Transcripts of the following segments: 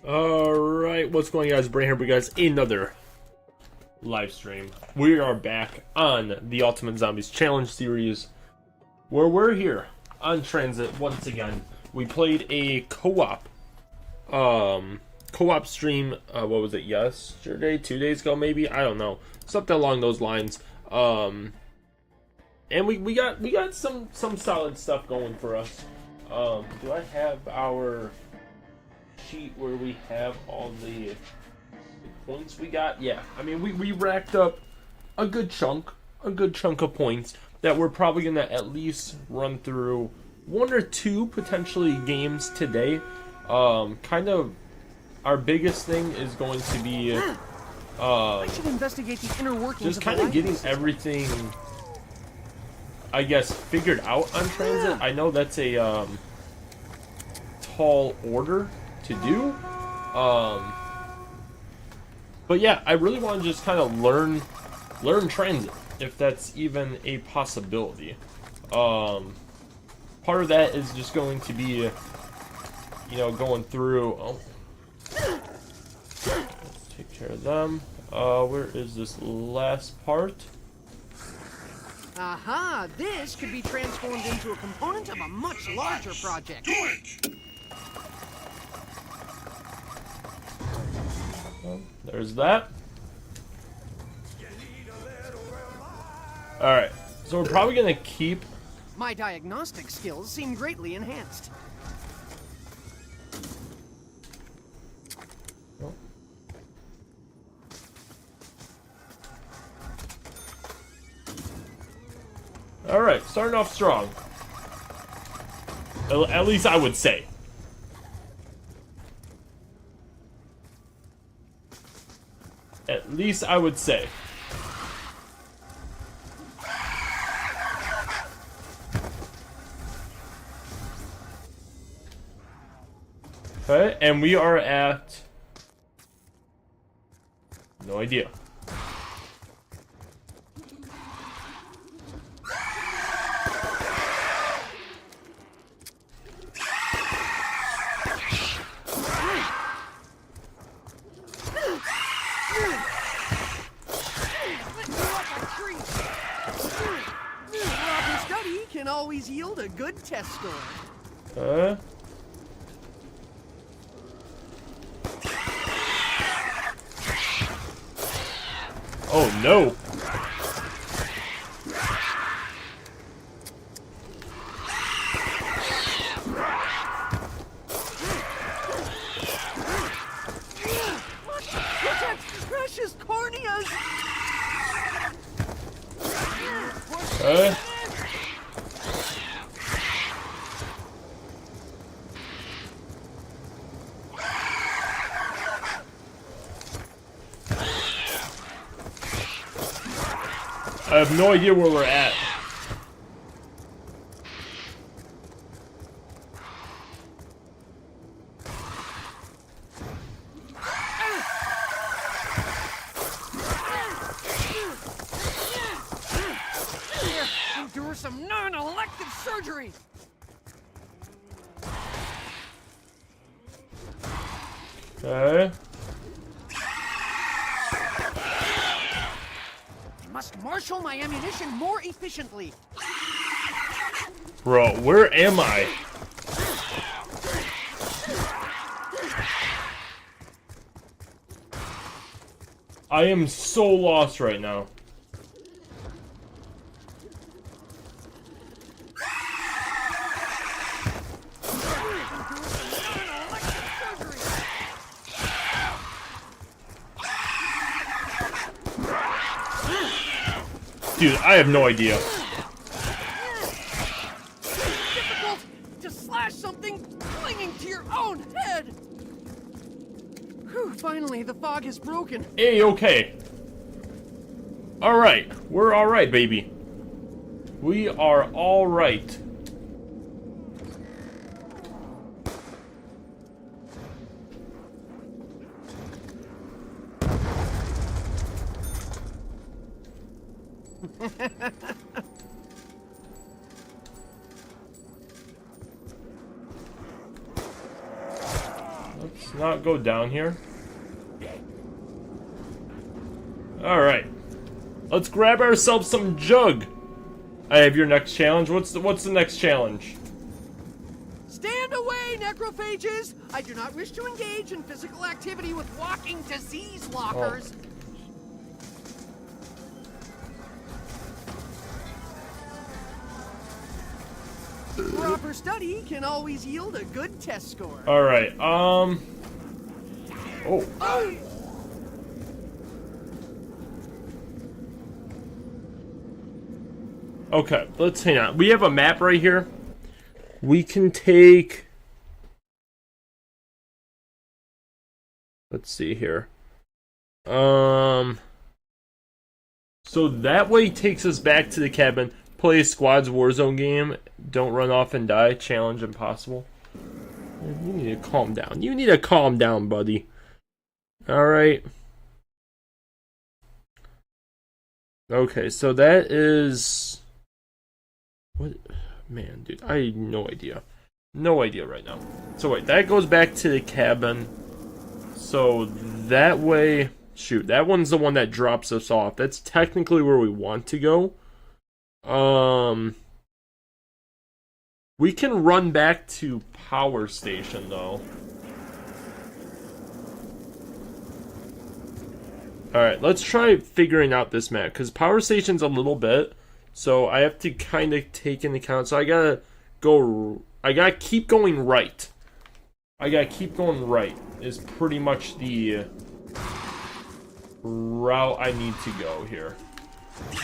Alright, what's going on, guys? Brain here, but guys, another live stream. We are back on the Ultimate Zombies Challenge series, where we're here on Tranzit once again. We played a co-op stream, what was it, yesterday? 2 days ago, maybe? I don't know. Something along those lines. And we got some solid stuff going for us. Do I have our sheet where we have all the points we got? Yeah, I mean we racked up a good chunk of points that we're probably gonna at least run through one or two potentially games today. Kind of our biggest thing is going to be I should investigate the inner workings just kind of getting everything, I guess, figured out on Transit. I know that's a tall order to do, but yeah, I really want to just kind of learn Transit, if that's even a possibility. Part of that is just going to be, you know, going through. Let's take care of them. Where is this last part? Aha! This could be transformed into a component of a much larger project. Do it! There's that. Alright, so we're probably gonna keep. My diagnostic skills seem greatly enhanced. Alright, starting off strong. At least I would say. At least I would say. Okay, and we are at... no idea. Can always yield a good test score. Oh no. Protect precious corneas. I have no idea where we're at. Endure some non-elective surgery. Okay. Must marshal my ammunition more efficiently. Bro, where am I? I am so lost right now. Dude, I have no idea. Difficult to slash something clinging to your own head. Whew, finally, the fog has broken. Hey, okay. Alright, we're alright, baby. We are alright. not go down here. Alright. Let's grab ourselves some jug. I have your next challenge. What's the next challenge? Stand away, necrophages! I do not wish to engage in physical activity with walking disease lockers. Proper study can always yield a good test score. Alright, oh. Okay, let's hang on. We have a map right here. We can take... Let's see here. So that way takes us back to the cabin. Play a squad's Warzone game. Don't run off and die. Challenge impossible. You need to calm down. You need to calm down, buddy. Alright. Okay, so that is... What? Man, dude, I have no idea. No idea right now. So wait, that goes back to the cabin. So that way... Shoot, that one's the one that drops us off. That's technically where we want to go. We can run back to Power Station, though. Alright, let's try figuring out this map, because Power Station's a little bit, so I have to kind of take into account. So I gotta keep going right. I gotta keep going right, is pretty much the route I need to go here. You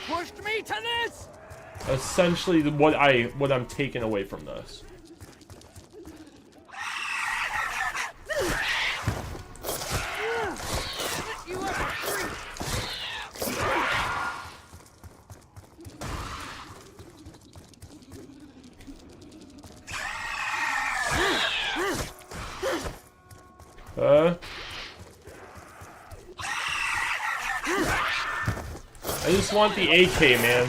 pushed me to this! Essentially, what I'm taking away from this. I just want the AK, man.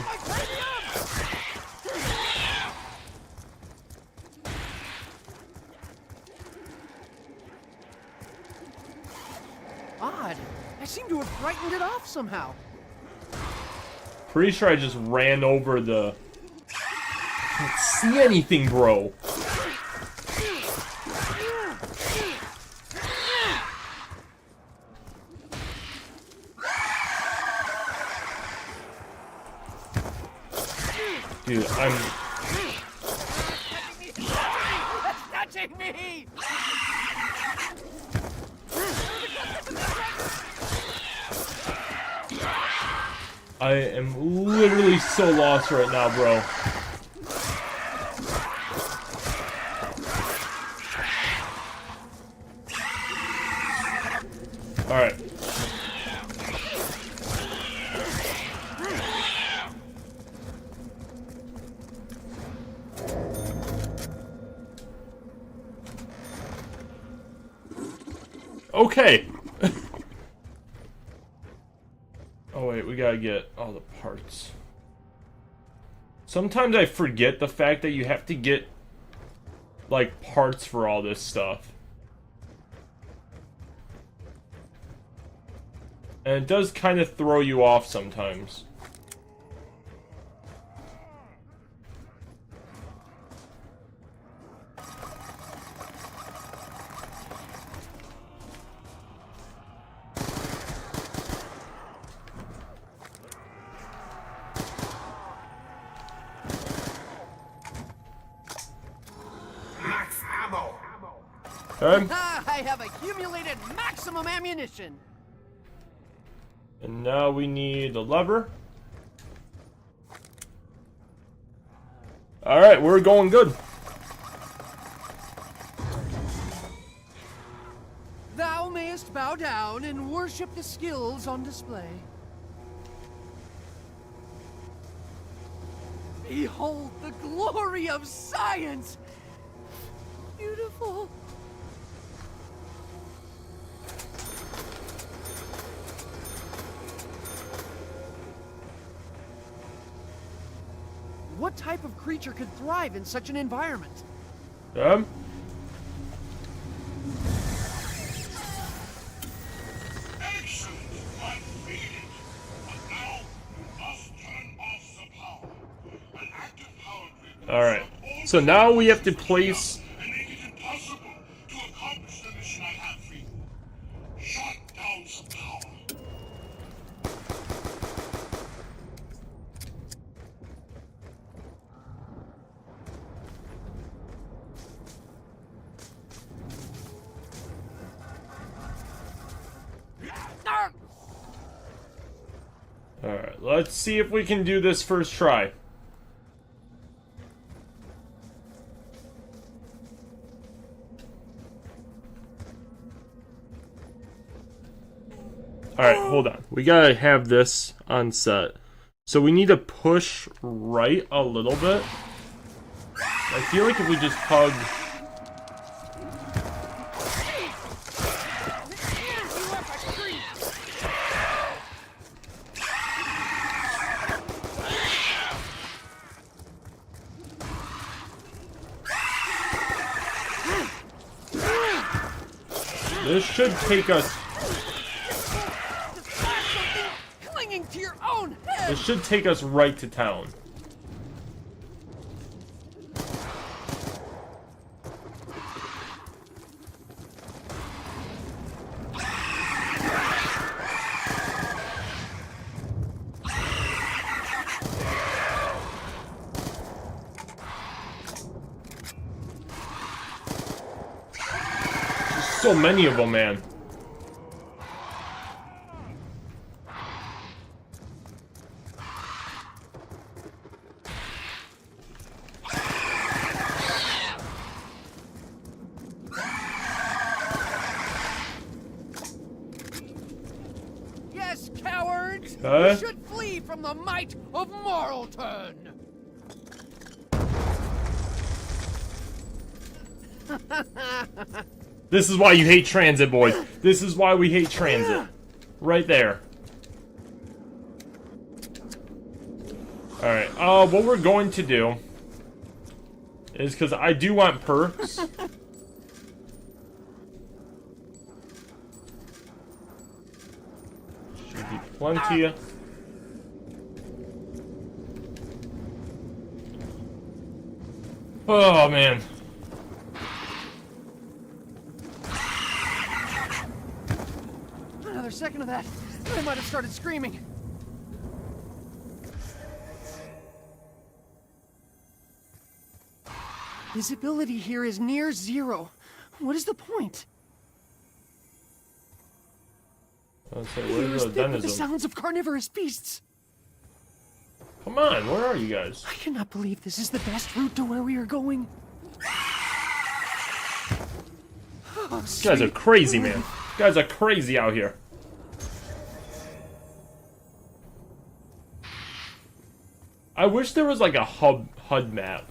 Odd. I seem to have frightened it off somehow. Pretty sure I just ran over the... I can't see anything, bro. Dude, I'm... That's touching me! I am literally so lost right now, bro. Alright. Okay. Oh wait, we gotta get all the parts. Sometimes I forget the fact that you have to get, like, parts for all this stuff. And it does kind of throw you off sometimes. Okay. I have accumulated maximum ammunition. And now we need a lever. Alright, we're going good. Thou mayest bow down and worship the skills on display. Behold the glory of science! Beautiful. What type of creature could thrive in such an environment? Them? Excellent! I feel it! But now, you must turn off the power. An active power grid will Alright. disrupt all So now we have to place... and make it impossible to accomplish the mission I have for you. Shut down the power. Alright, let's see if we can do this first try. Alright, hold on. We gotta have this on set. So we need to push right a little bit. I feel like if we just hug... This should take us... Clinging to your own head. This should take us right to town. There's so many of them, man. Yes, cowards! Okay. You should flee from the might of Moralton! This is why you hate Transit, boys. This is why we hate Transit. Right there. Alright, what we're going to do is, because I do want perks. Should be plenty. Oh, man. Another second of that, I might have started screaming. Visibility here is near zero. What is the point? Let's say, The where's air the is thick with the denizen? sounds of carnivorous beasts. Come on, where are you guys? I cannot believe this is the best route to where we are going. Oh, These guys are crazy, man. These guys are crazy out here. I wish there was like a HUD map.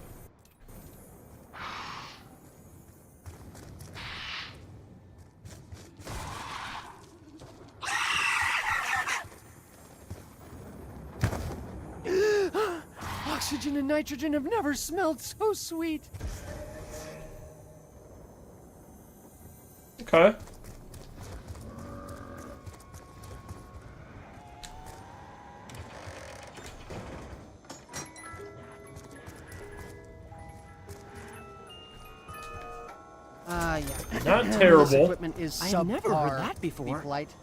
Oxygen and nitrogen have never smelled so sweet. Okay. Yeah. Not This terrible. equipment is subpar. I've never heard that before. Be polite.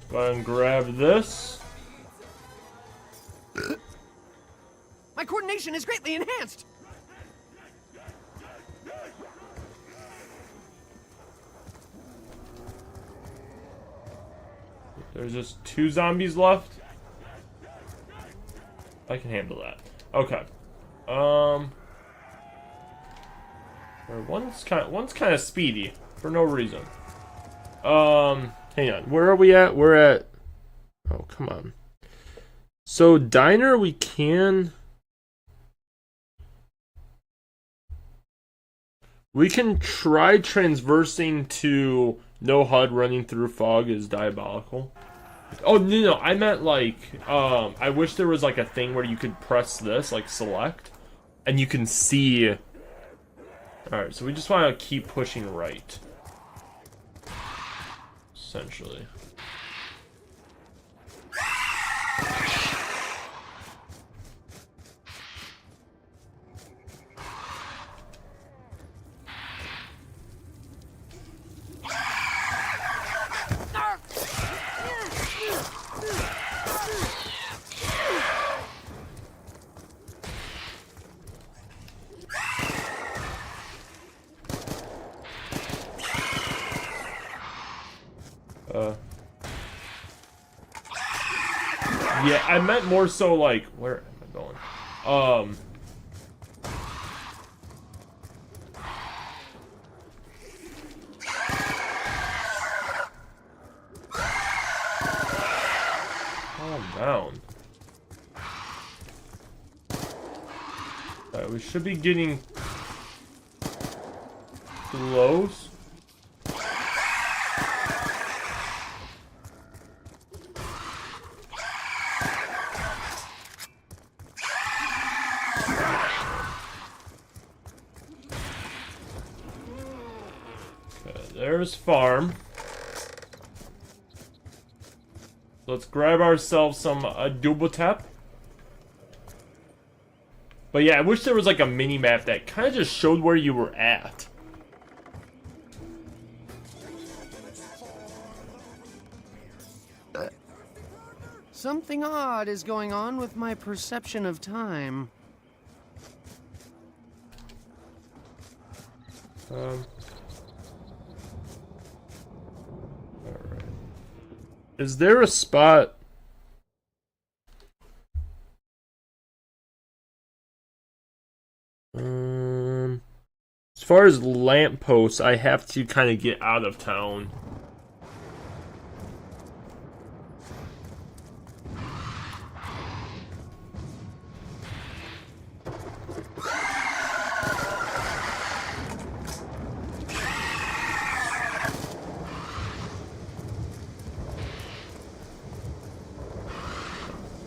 Go ahead and grab this. My coordination is greatly enhanced. There's just 2 zombies left. I can handle that. Okay. One's kind of speedy for no reason. Hang on. Where are we at? We're at. Oh, come on. So diner, we can. We can try transversing to no HUD running through fog is diabolical. Oh, no, I meant like, I wish there was like a thing where you could press this, like select, and you can see. Alright, so we just want to keep pushing right. Essentially. Yeah, I meant more so like, where am I going? Oh, down. Alright, we should be getting close. There's farm. Let's grab ourselves some double tap. But yeah, I wish there was like a mini map that kind of just showed where you were at. Something odd is going on with my perception of time. Alright. Is there a spot? As far as lampposts, I have to kind of get out of town.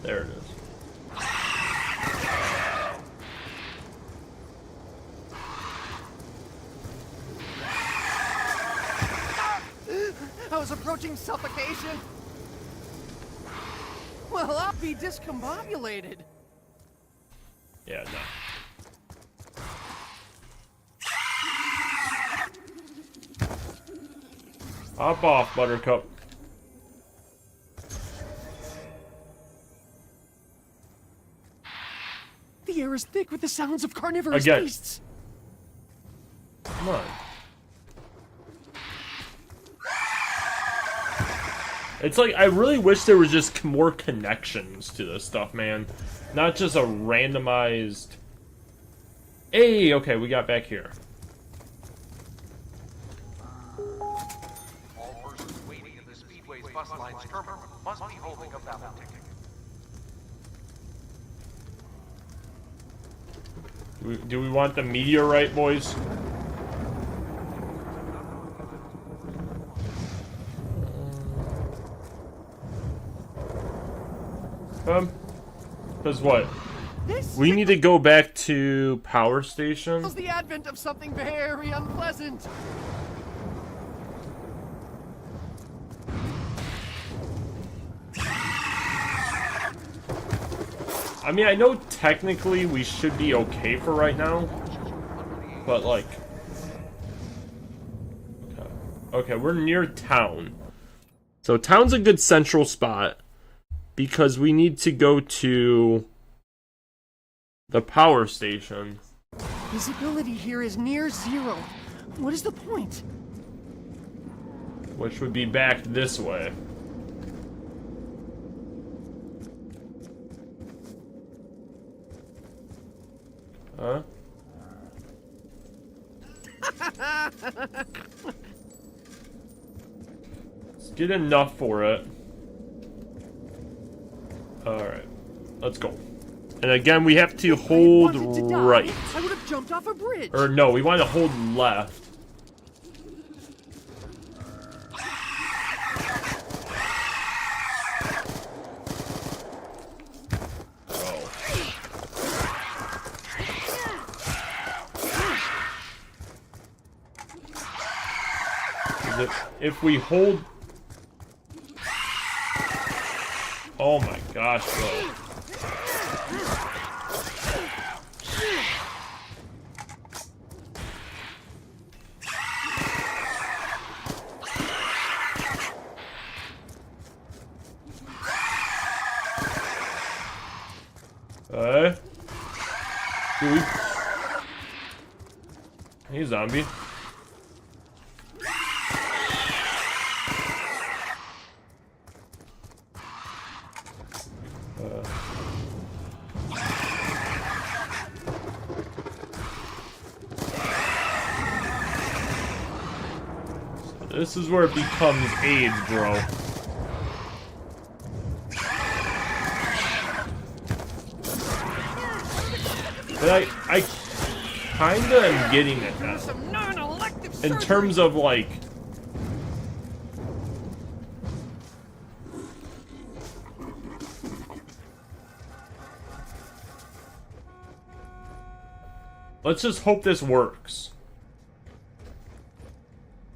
There it is. I was approaching suffocation. Well, I'll be discombobulated. Yeah, no. Hop off, Buttercup. The air is thick with the sounds of carnivorous beasts. Come on. It's like, I really wish there was just more connections to this stuff, man. Not just a randomized... Hey, okay, we got back here. All persons waiting in the Speedway's bus line's terminal must be holding a valid ticket. Do we want the meteorite, boys? Because what? We need to go back to power station. The advent of something very unpleasant. I mean, I know technically we should be okay for right now, but like... Okay, we're near town. So town's a good central spot, because we need to go to the power station. Visibility here is near zero. What is the point? Which would be back this way. Huh? Let's get enough for it. Alright. Let's go. And again, we have to hold right. I would have jumped jumped off a bridge. Or no, we want to hold left. If we hold... Oh my gosh, bro. Dude. Hey, zombie. This is where it becomes AIDS, bro. But I kinda am getting it now. In terms of like... Let's just hope this works.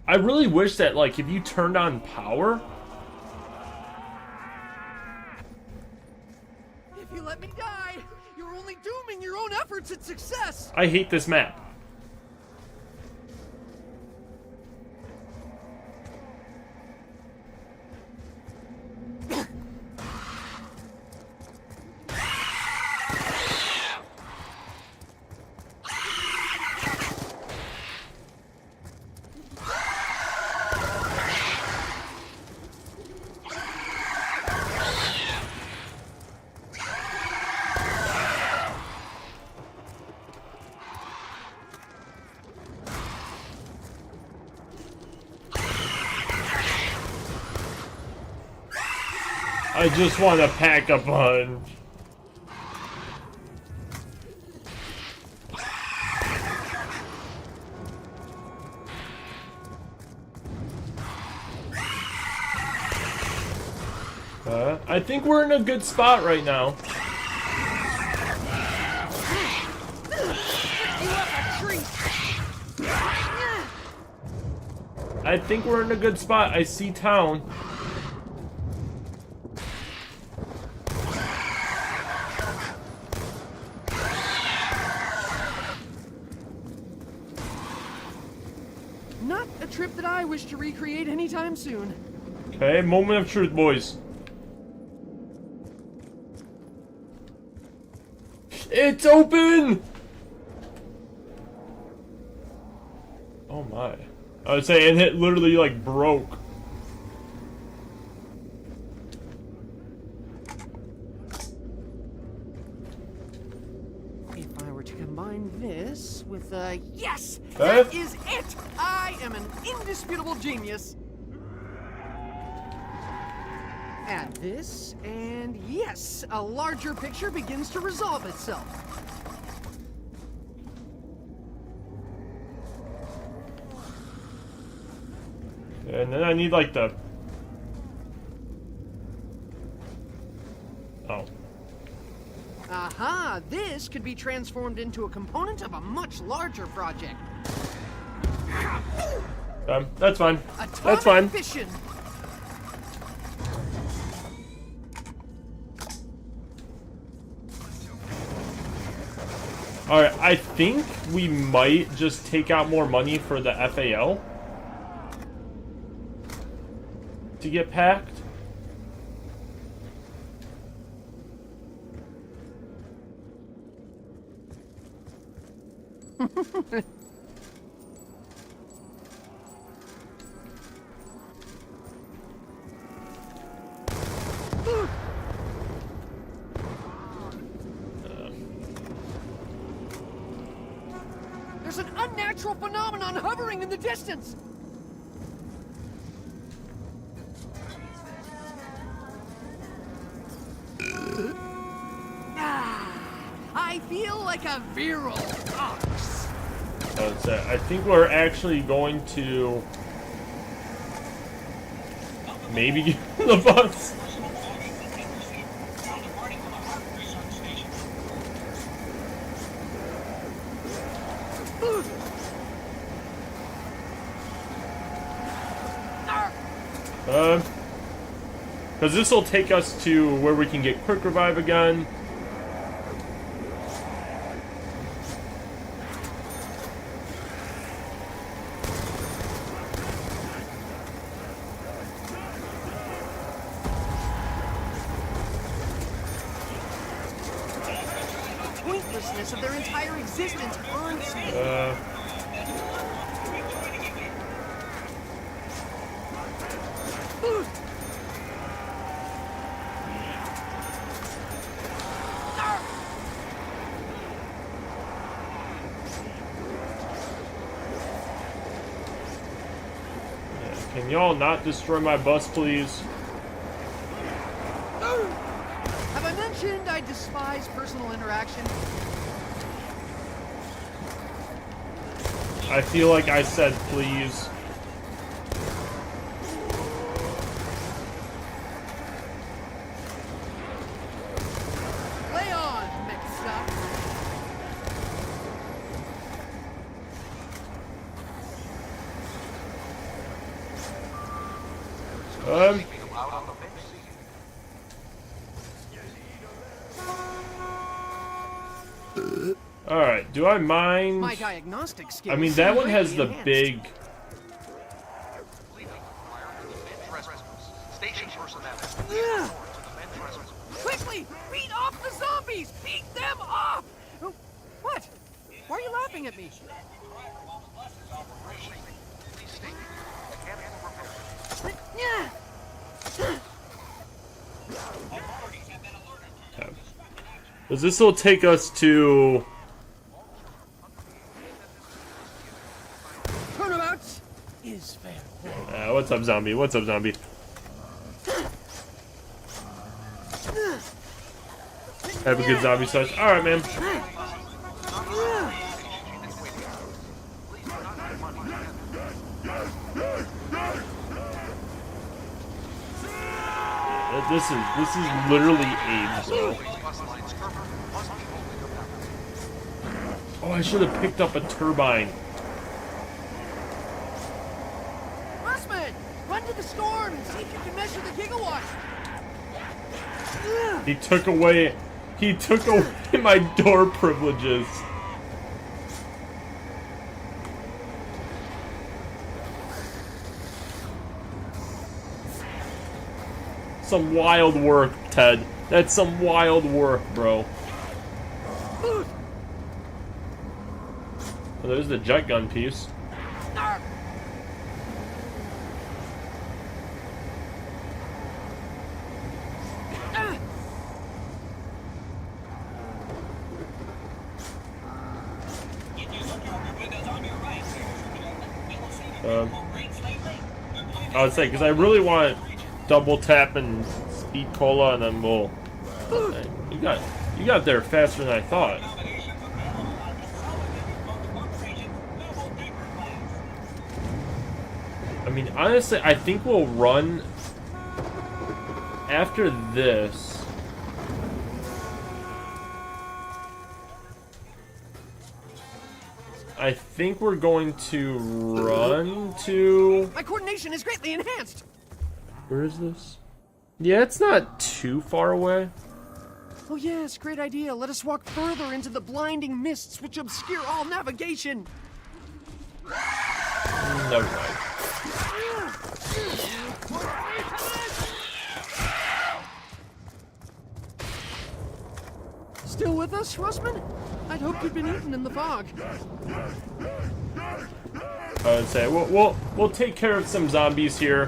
I really wish that, like, if you turned on power... If you let me die, you're only dooming your own efforts at success. I hate this map. I just want to pack a punch. I think we're in a good spot right now. I think we're in a good spot. I see town. Not a trip that I wish to recreate anytime soon. Okay, moment of truth, boys. It's open! Oh my. I would say, and it literally, like, broke. If I were to combine this with yes! Huh? That is it! I am an indisputable genius. Add this, and yes, a larger picture begins to resolve itself. And then I need, like, the... Oh. Aha! This could be transformed into a component of a much larger project. That's fine. Atomic That's fine. fission. Alright, I think we might just take out more money for the FAL to get packed. There's an unnatural phenomenon hovering in the distance. I feel like a virile ox. I think we're actually going to maybe get on the bus. Because this will take us to where we can get quick revive again. Pointlessness of their entire existence burns me. Can y'all not destroy my bus, please? Have I mentioned I despise personal interaction? I feel like I said please. Lay on, Mecha. Alright, do I mind? My diagnostic skills. I mean, that one has the enhanced. big. Station personnel. Ugh. Quickly, beat off the zombies! Beat them off! Oh, what? Why are you laughing at me? Yeah. Because this will take us to. Turnabout is fair. What's up, zombie? What's up, zombie? Have a good zombie slash. Alright, man. This is literally AIDS, bro. Oh, I should have picked up a turbine. Russman, run to the storm and see if you can measure the gigawatt. He took away my door privileges. Some wild work, Ted. That's some wild work, bro. Oh, there's the jet gun piece. I would say, because I really want double tap and speed cola, and then we'll. You got there faster than I thought. I mean, honestly, I think we'll run after this. I think we're going to run to. My coordination is greatly enhanced. Where is this? Yeah, it's not too far away. Oh yes, great idea. Let us walk further into the blinding mists which obscure all navigation. Never mind. Still with us, Russman? I'd hoped you'd been eaten in the fog. I would say we'll take care of some zombies here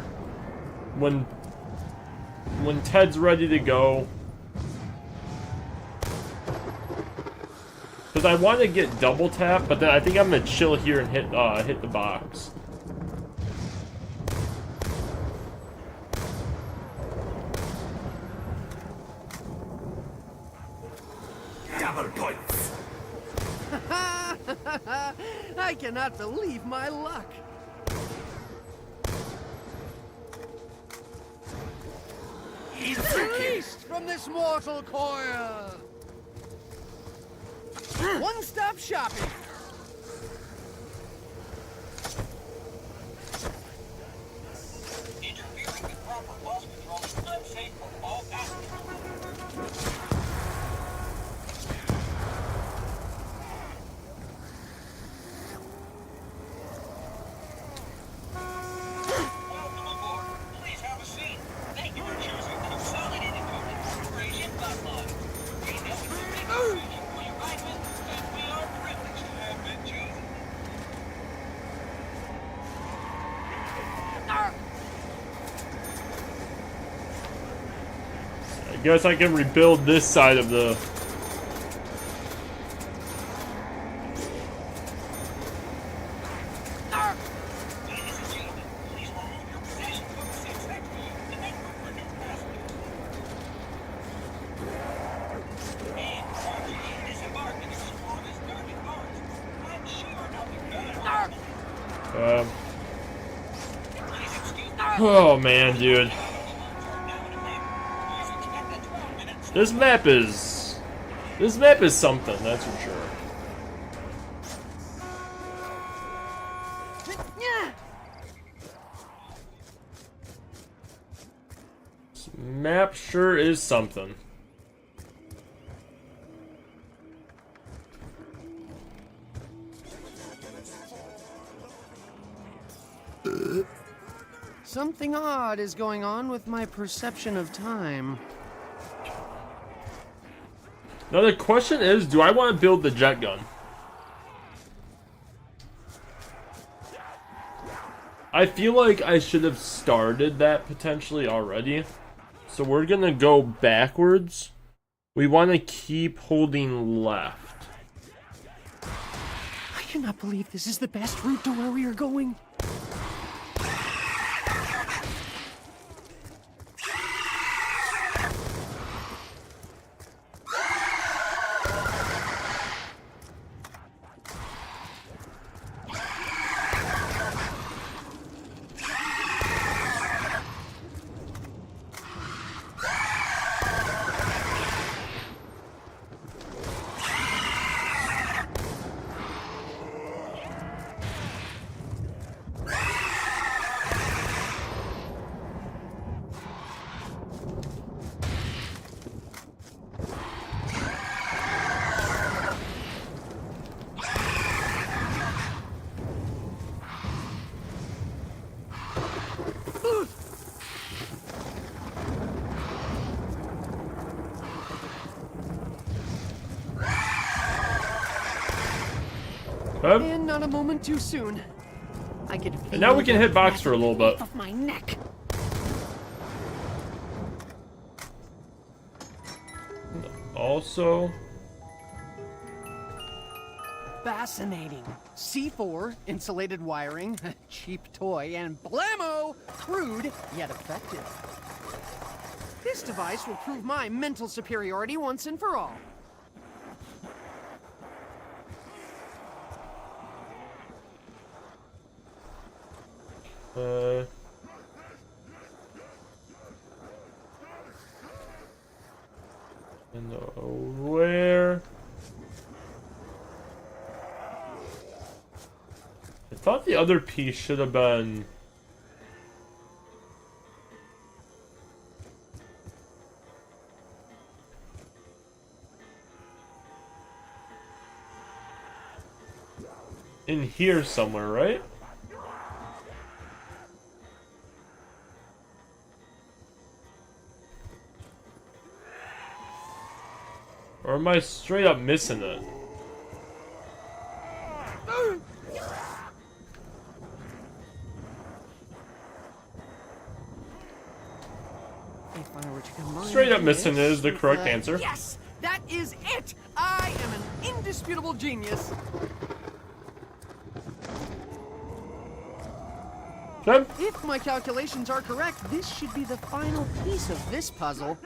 when Ted's ready to go. Because I want to get double tap, but then I think I'm gonna chill here and hit the box. Double points. I cannot believe my luck. Released from this mortal coil. One-stop shopping. Interfering with proper bus control is unsafe for all passengers. Welcome aboard. Please have a seat. Thank you for choosing the Consolidated Public Corporation bus line. We know it's a big decision for your ride with, and we are privileged to have been chosen. I guess I can rebuild this side of the... Ladies and gentlemen, please remove your possessions from the seats next to you and make room for new passengers. And Tranzit, disembark and explore this darkened forest. I'm sure nothing better. Please excuse me. Oh man, dude. This map is something, that's for sure. This map sure is something. Something odd is going on with my perception of time. Now the question is, do I want to build the jet gun? I feel like I should have started that potentially already. So we're gonna go backwards. We want to keep holding left. I cannot believe this is the best route to where we are going. And not a moment too soon. I could feel And now we can hit box for a little bit. Of my neck. Also, Fascinating. C4, insulated wiring, cheap toy, and blammo! Crude, yet effective. This device will prove my mental superiority once and for all. And where? I thought the other piece should have been in here somewhere, right? Or am I straight up missing it? If I were to combine Straight up missing this is the with correct answer. Yes! That is it! I am an indisputable genius. Okay. If my calculations are correct, this should be the final piece of this puzzle.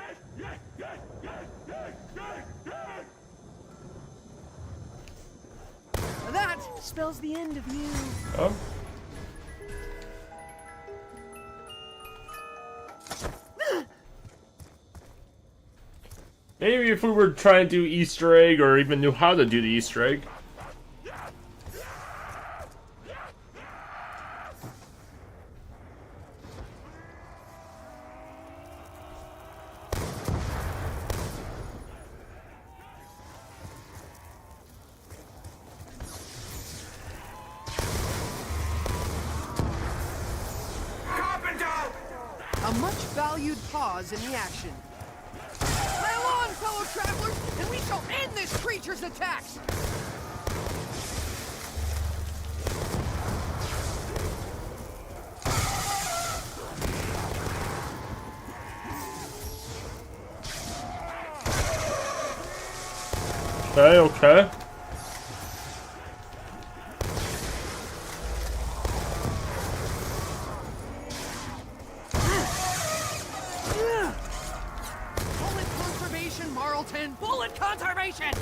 That spells the end of you. Oh. Maybe if we were trying to do Easter egg, or even knew how to do the Easter egg. A much valued pause in the action. Sail on, fellow travelers, and we shall end this creature's attacks! Okay, okay. Bullet conservation, Marlton! Bullet conservation!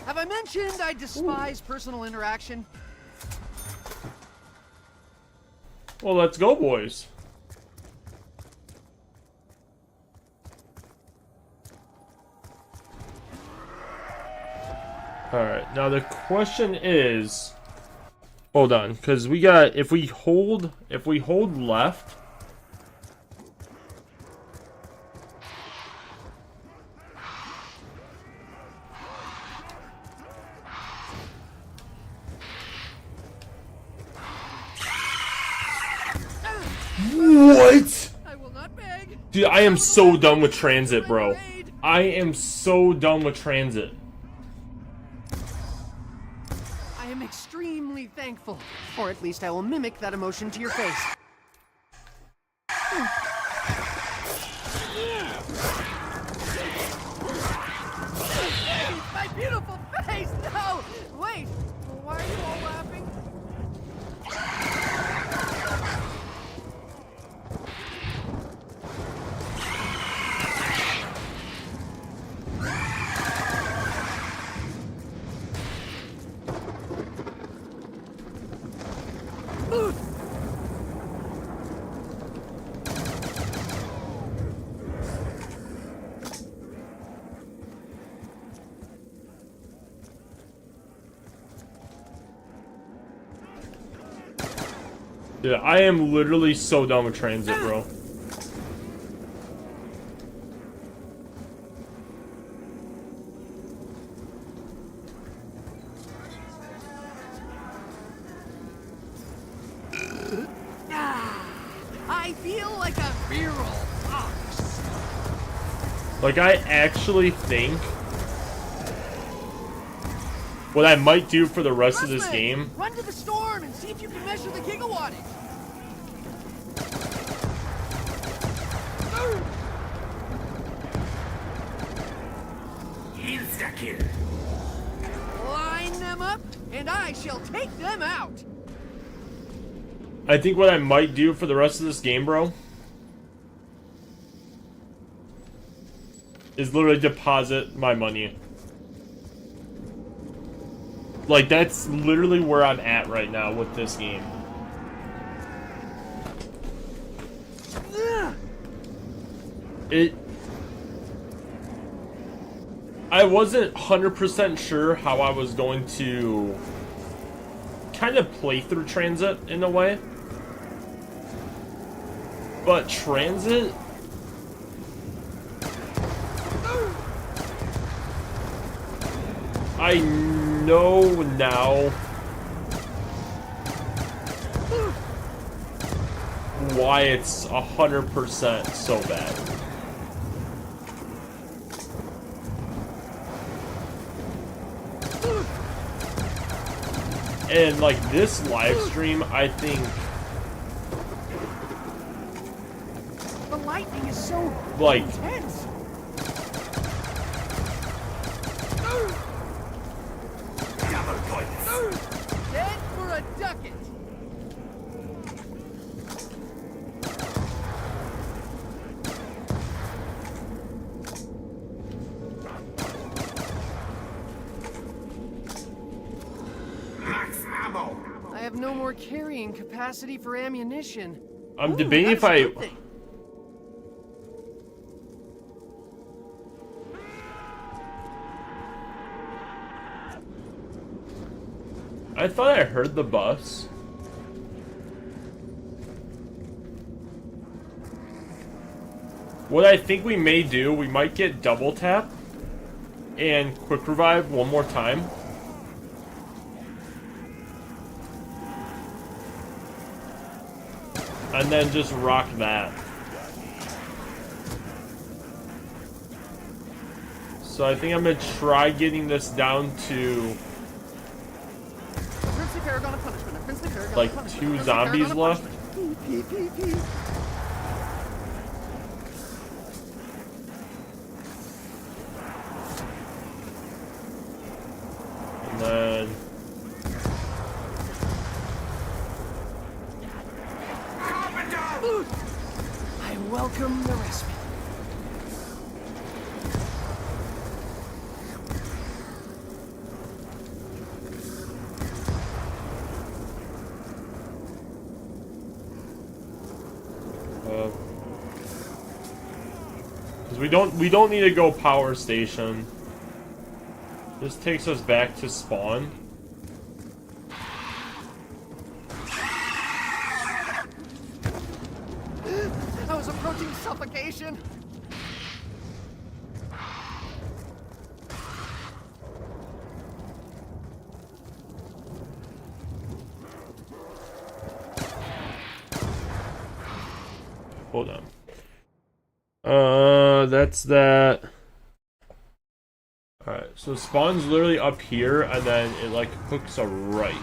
Have I mentioned I despise personal interaction? Well, let's go, boys. Alright, now the question is... Hold on, because we got... If we hold left... What? I will not beg. Dude, I am so done with Tranzit, bro. I am so done with Tranzit. I am extremely thankful. Or at least I will mimic that emotion to your face. My beautiful face! No! Wait! Why are you all laughing? Dude, I am literally so done with Tranzit, bro. I feel like a feral fox. Like, I actually think what I might do for the rest of this Rusman, game... Run to the storm and see if you can measure the gigawattage. Insta-kill. Line them up, and I shall take them out. I think what I might do for the rest of this game, bro, is literally deposit my money. Like, that's literally where I'm at right now with this game. I wasn't 100% sure how I was going to kind of play through Tranzit in a way. But Tranzit... I know now why it's 100% so bad. And like this live stream, I think The lightning is so like intense. Double points. Dead for a ducat. have no more carrying capacity for ammunition. I'm Ooh, debating if that's a I... good thing. I thought I heard the bus. What I think we may do, we might get double tap and quick revive one more time. And then just rock that. So I think I'm gonna try getting this down to like 2 zombies left. And then I welcome the respite. because we don't need to go power station. This takes us back to spawn. I was approaching suffocation. Hold on. That's that. Alright, so spawn's literally up here, and then it like hooks a right.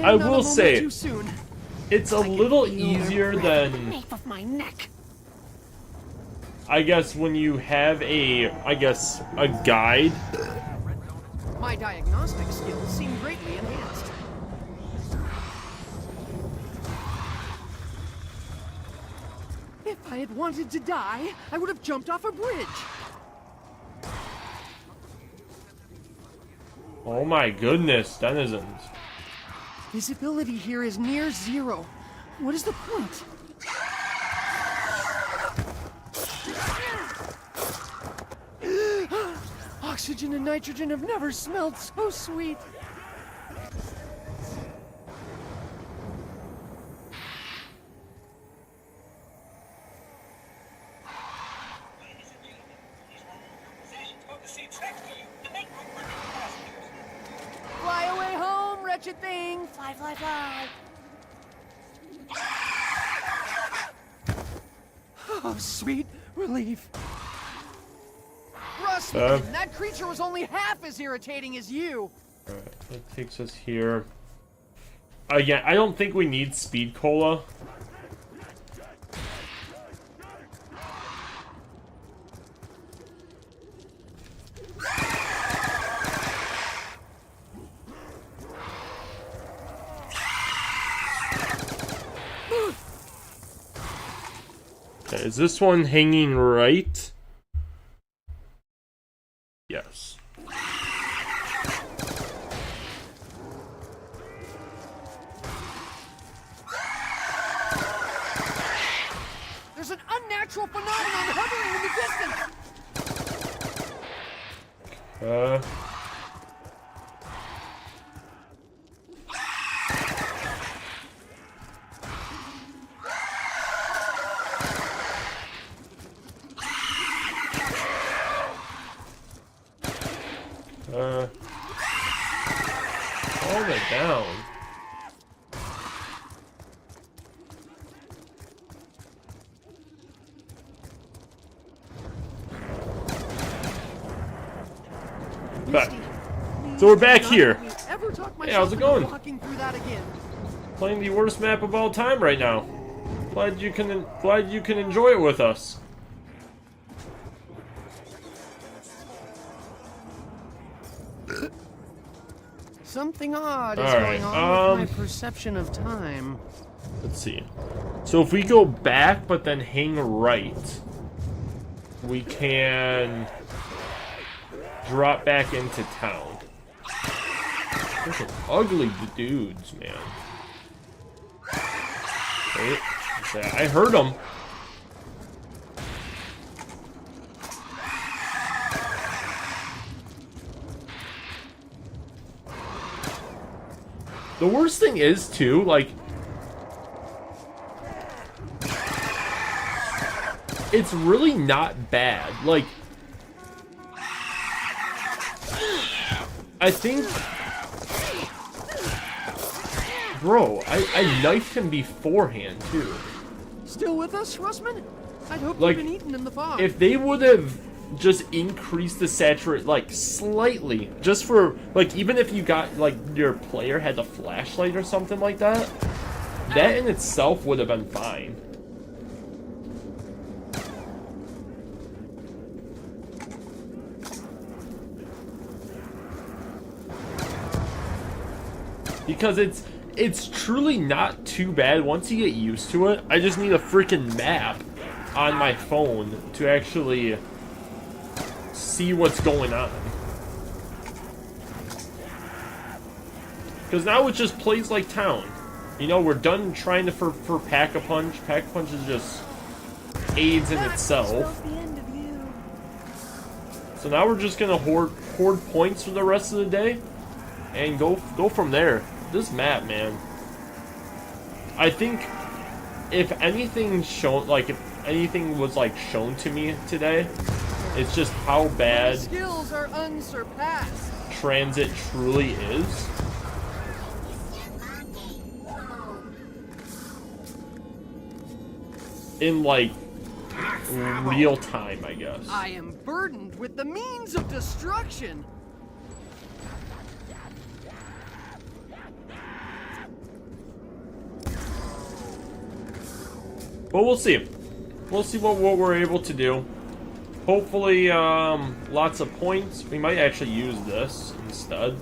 I will say, it's a little easier than, I guess, when you have a guide. My diagnostic skills seem greatly enhanced. If I had wanted to die, I would have jumped off a bridge. Oh my goodness, denizens. Visibility here is near zero. What is the point? Oxygen and nitrogen have never smelled so sweet. Fly away home, wretched thing! Fly, fly, fly! Oh, sweet relief. Russman, that creature was only half as irritating as you! Alright, that takes us here. Again, I don't think we need speed cola. Okay, is this one hanging right? Yes. There's an unnatural phenomenon hovering in the distance! Hold it down. Back. So we're back here. Hey, how's it going? Playing the worst map of all time right now. Glad you can enjoy it with us. Something odd is All right, going on with my perception of time. Let's see. So if we go back, but then hang right, we can drop back into town. There's some ugly dudes, man. Wait, I heard them. The worst thing is, too, like, it's really not bad. Like, I think, bro, I knifed him beforehand, too. Still with us, Russman? I'd hoped Like, you'd been eaten in the fog. If they would have just increased the saturate, like, slightly, just for, like, even if you got, like, your player had a flashlight or something like that, that in itself would have been fine. Because it's truly not too bad once you get used to it. I just need a freaking map on my phone to actually see what's going on. Because now it just plays like town. You know, we're done trying to for Pack-a-Punch. Pack-a-Punch is just AIDS in itself. So now we're just gonna hoard points for the rest of the day and go from there. This map, man. I think if anything shown, like if anything was like shown to me today, it's just how bad skills are unsurpassed. Tranzit truly is. In like real time, I guess. I am burdened with the means of destruction. But we'll see. We'll see what we're able to do. Hopefully, lots of points. We might actually use this instead.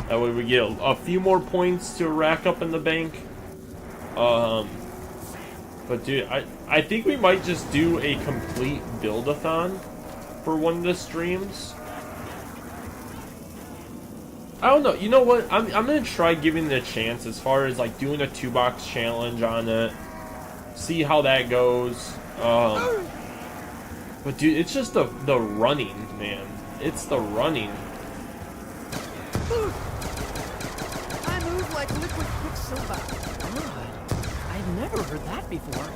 That way we get a few more points to rack up in the bank. But dude, I think we might just do a complete build-a-thon for one of the streams. I don't know. You know what? I'm gonna try giving it a chance as far as like doing a 2-box challenge on it. See how that goes. But dude, it's just the running, man. It's the running. I move like liquid quicksilver. Odd. I've never heard that before.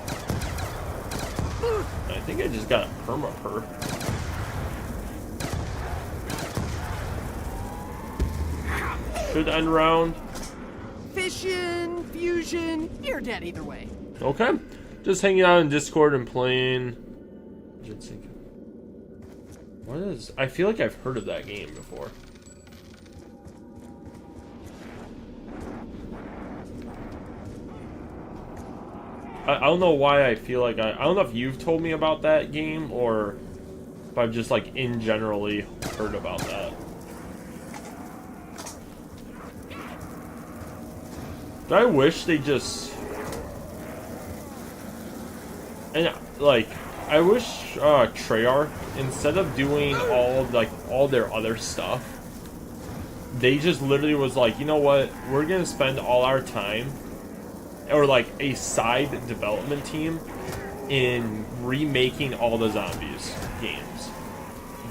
I think I just got a perma-per. Should end round. Fission, fusion, you're dead either way. Okay. Just hanging out in Discord and playing. What is... I feel like I've heard of that game before. I don't know why I feel like I don't know if you've told me about that game or if I've just like in generally heard about that. I wish they just... And like, I wish Treyarch, instead of doing all their other stuff, they just literally was like, you know what, we're gonna spend all our time, or like a side development team, in remaking all the Zombies games.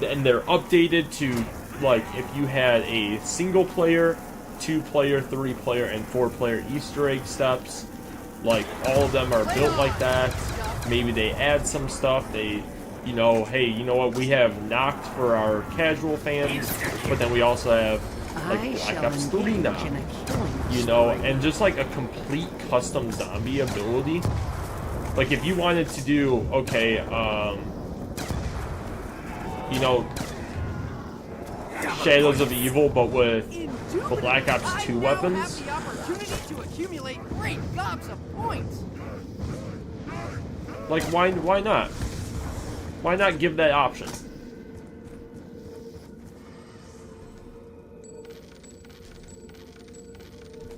And they're updated to, like, if you had a single player, 2-player, 3-player, and 4-player Easter egg steps, like, all of them are built like that. Maybe they add some stuff. They, you know, hey, you know what? We have Knocked for our casual fans, but then we also have like Black Ops 3 now. You know, and just like a complete custom zombie ability. Like if you wanted to do, okay, you know, Shadows of Evil, but with the Black Ops 2 weapons. I now have the opportunity to accumulate great gobs of points. Like, why not? Why not give that option?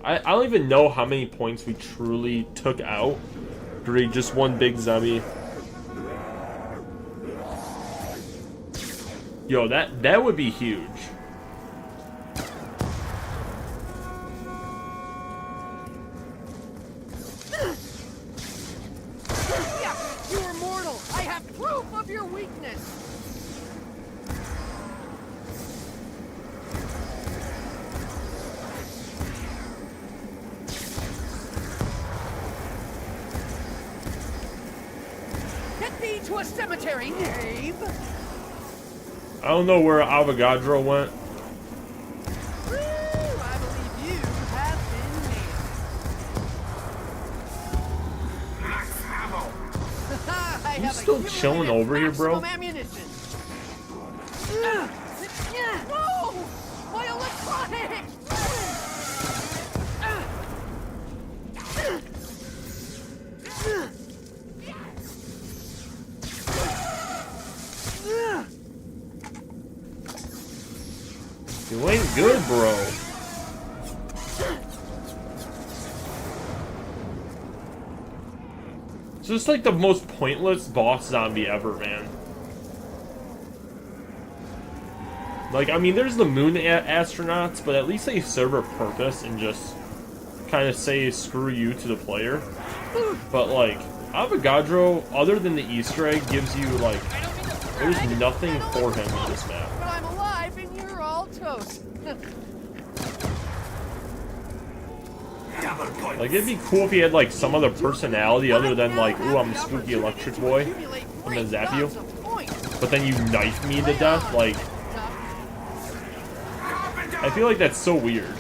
I don't even know how many points we truly took out. Three, just one big zombie. Yo, that would be huge. Yeah, you are mortal. I have proof of your weakness. Get thee to a cemetery, knave. I don't know where Avogadro went. Woo, I believe you have been nailed. I You have still accumulated chilling over here, bro? maximum ammunition. Whoa! My electronics! You ain't good, bro. It's just like the most pointless boss zombie ever, man. Like, I mean, there's the moon astronauts, but at least they serve a purpose and just kind of say screw you to the player. But, like, Avogadro, other than the Easter egg, gives you, like, there's nothing for him in this map. But I'm alive and you're all toast. Double points. Like, it'd be cool if he had, like, some other personality other than, like, ooh, I'm a spooky electric boy. I'm gonna zap you. But then you knife me to death, like, I feel like that's so weird.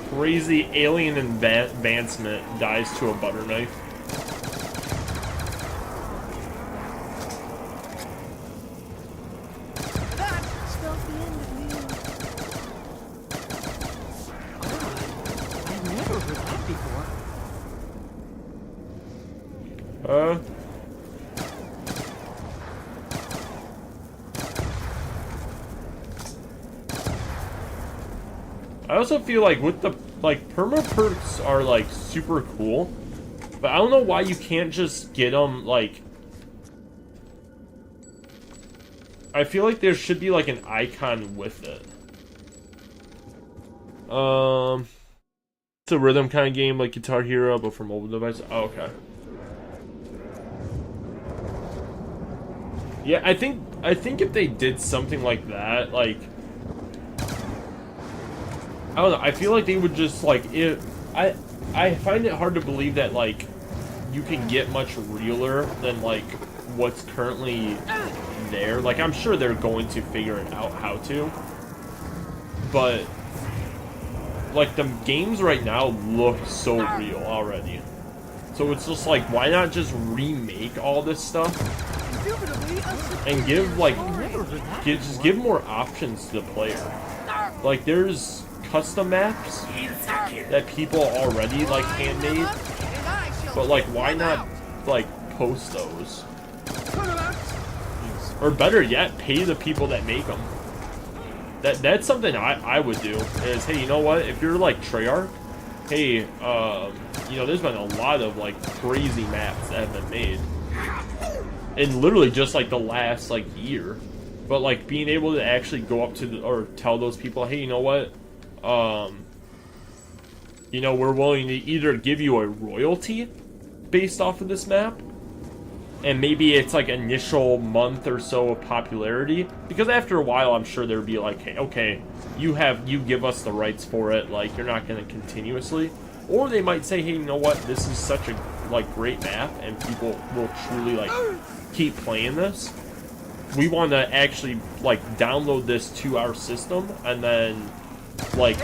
Crazy alien advancement dies to a butter knife. That spells the end of you. I've never heard that before. I also feel like with the, like, perma perks are, like, super cool, but I don't know why you can't just get them, like, I feel like there should be, like, an icon with it. It's a rhythm kind of game like Guitar Hero, but for mobile device. Oh, okay. Yeah, I think if they did something like that, like, I don't know, I feel like they would just, like, I find it hard to believe that, like, you can get much realer than, like, what's currently there. Like, I'm sure they're going to figure it out how to. But, like, the games right now look so real already. So it's just like, why not just remake all this stuff? And give, like, just give more options to the player. Like, there's custom maps that people already, like, handmade, but, like, why not, like, post those? Or better yet, pay the people that make them. That's something I would do, is, hey, you know what, if you're, like, Treyarch, hey, you know, there's been a lot of, like, crazy maps that have been made, in literally just, like, the last, like, year, but, like, being able to actually go up to or tell those people, hey, you know what, you know, we're willing to either give you a royalty based off of this map, and maybe it's like initial month or so of popularity, because after a while I'm sure there'd be like, hey, okay, you give us the rights for it, like, you're not going to continuously. Or they might say, hey, you know what, this is such a, like, great map and people will truly, like, keep playing this, we want to actually, like, download this to our system and then, like,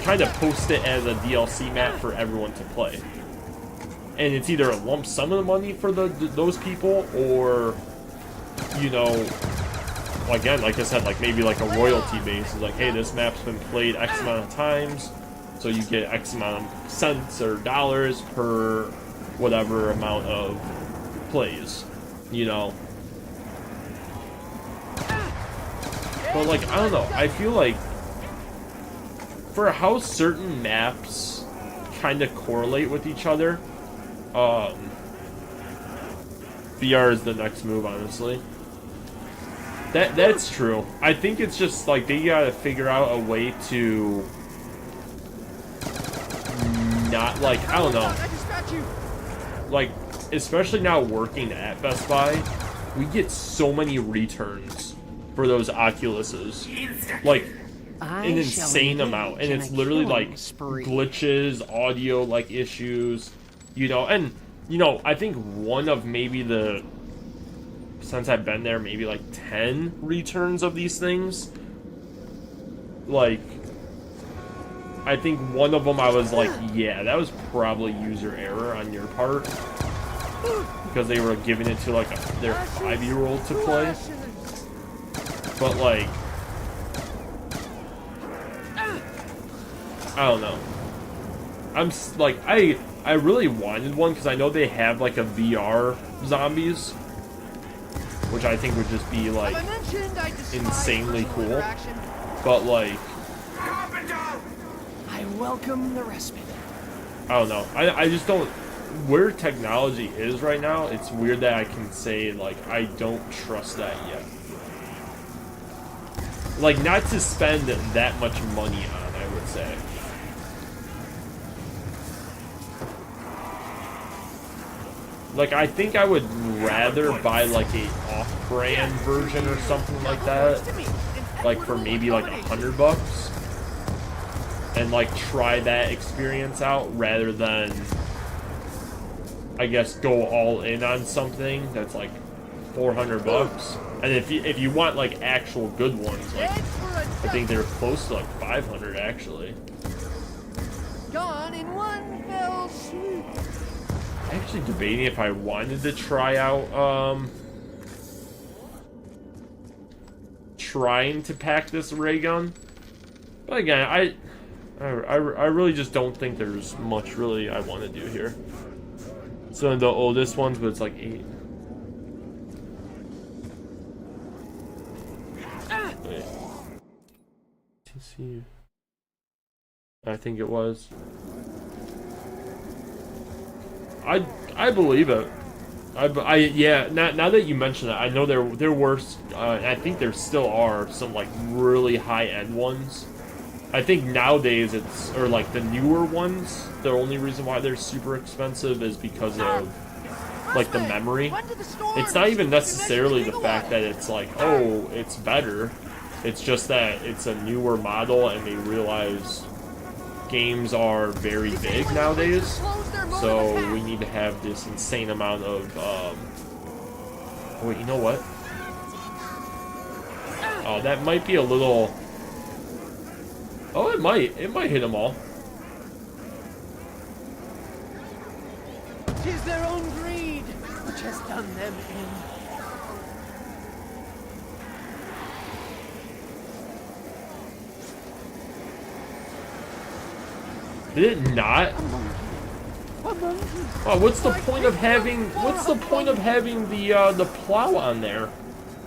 kind of post it as a DLC map for everyone to play. And it's either a lump sum of the money for those people, or, you know, again, like I said, like, maybe like a royalty base. It's like, hey, this map's been played X amount of times, so you get X amount of cents or dollars per whatever amount of plays, you know. But, like, I don't know, I feel like for how certain maps kind of correlate with each other, VR is the next move, honestly. That's true. I think it's just like they gotta figure out a way to not, like, I don't know. Like, especially now working at Best Buy, we get so many returns for those Oculuses. Like, an insane amount. And it's literally like glitches, audio like issues, you know, and you know, I think one of maybe the, since I've been there, maybe like 10 returns of these things. Like, I think one of them I was like, yeah, that was probably user error on your part. Because they were giving it to like their 5-year-old to play. But like, I don't know. I'm like, I really wanted one because I know they have like a VR zombies, which I think would just be like insanely cool. But like, I welcome the respite. I don't know. I just don't. Where technology is right now, it's weird that I can say like I don't trust that yet. Like, not to spend that much money on, I would say. Like, I think I would rather buy like a off-brand version or something like that, like for maybe like $100, and like try that experience out rather than, I guess, go all in on something that's like $400. And if you want like actual good ones, like I think they're close to like 500 actually. Gone in one fell swoop. Actually debating if I wanted to try out trying to pack this ray gun. But again, I really just don't think there's much really I want to do here. It's one of the oldest ones, but it's like 8. Wait. TC. I think it was. I believe it. Yeah. Now that you mention it, I know there were. I think there still are some like really high end ones. I think nowadays it's, or like the newer ones, the only reason why they're super expensive is because of like the memory. It's not even necessarily the fact that it's like, oh, it's better. It's just that it's a newer model and they realize games are very big nowadays. So we need to have this insane amount of, wait, you know what? Oh, that might be a little... Oh, it might hit them all. Tis their own greed which has done them in. Did it not? Oh, what's the point of having the plow on there?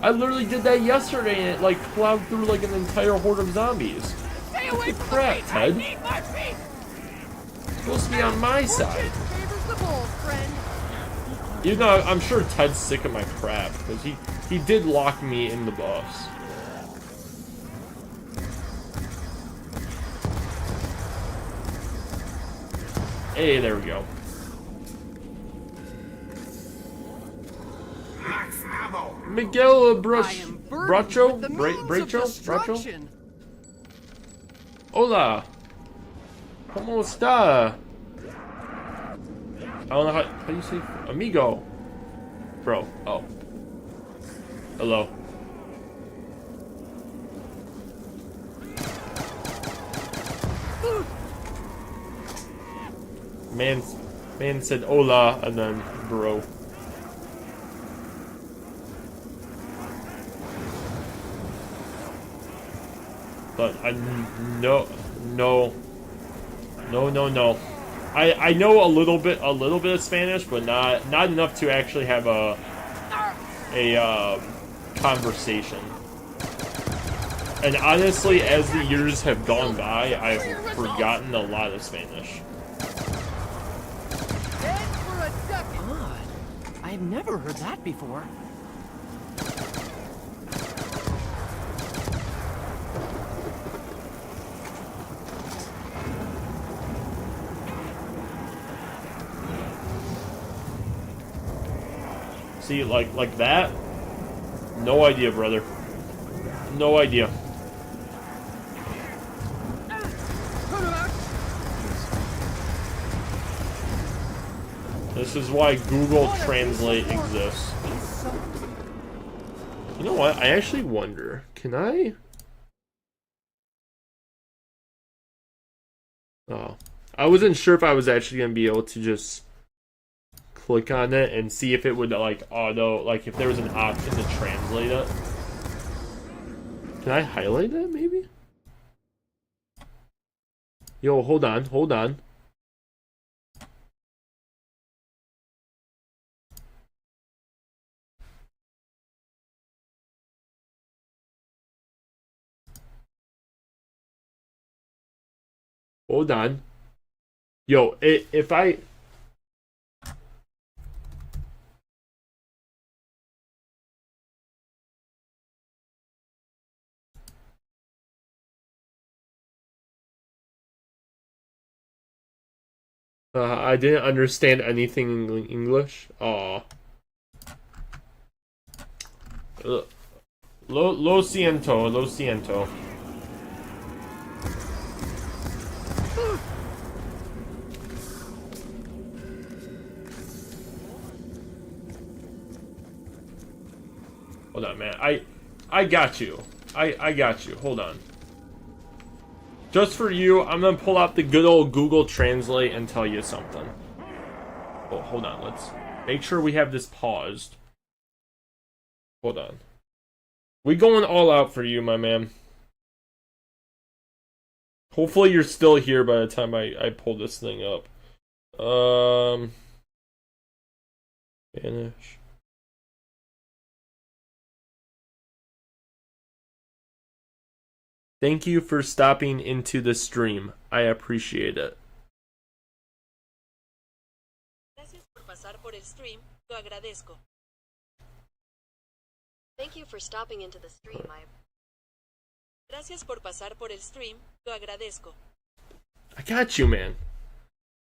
I literally did that yesterday and it like plowed through like an entire horde of zombies. Stay away from crap, the feet. Ted. I need my feet. It's supposed to be on my side. Favors the bold, friend. Even though I'm sure Ted's sick of my crap, because he did lock me in the bus. Hey, there we go. Miguel Bracho? Hola. ¿Cómo está? I don't know how you say amigo. Bro. Oh. Hello. Man said hola and then bro. But no. I know a little bit of Spanish, but not enough to actually have a conversation. And honestly, as the years have gone by, I've forgotten a lot of Spanish. Head for a ducking. Odd. I've never heard that before. See, like that? No idea, brother. No idea. This is why Google Translate exists. You know what? I actually wonder, can I? Oh. I wasn't sure if I was actually going to be able to just click on it and see if it would, like, auto, like, if there was an option to translate it. Can I highlight it, maybe? Yo, hold on, hold on. Hold on. Yo, if I... I didn't understand anything in English. Aw. Lo siento, lo siento. Hold on, man. I got you. I got you. Hold on. Just for you, I'm gonna pull out the good old Google Translate and tell you something. Oh, hold on. Let's make sure we have this paused. Hold on. We going all out for you, my man. Hopefully you're still here by the time I pull this thing up. Spanish. Thank you for stopping into the stream. I appreciate it. Gracias por pasar por el stream. Lo agradezco. Thank you for stopping into the stream. Gracias por pasar por el stream. Lo agradezco. I got you, man.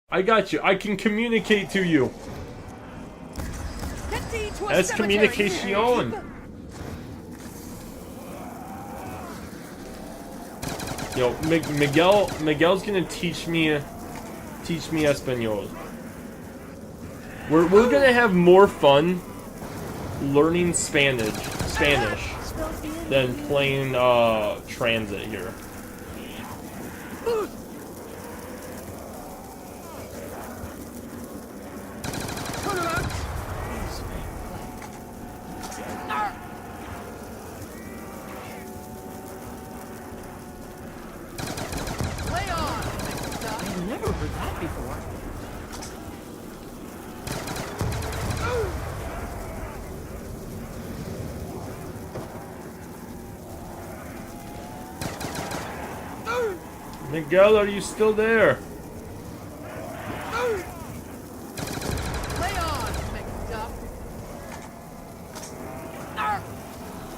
I got you. I can communicate to you. That's communication. Yo, Miguel's gonna teach me Espanol. We're gonna have more fun learning Spanish than playing Transit here. Miguel, are you still there? Lay on, McDuff.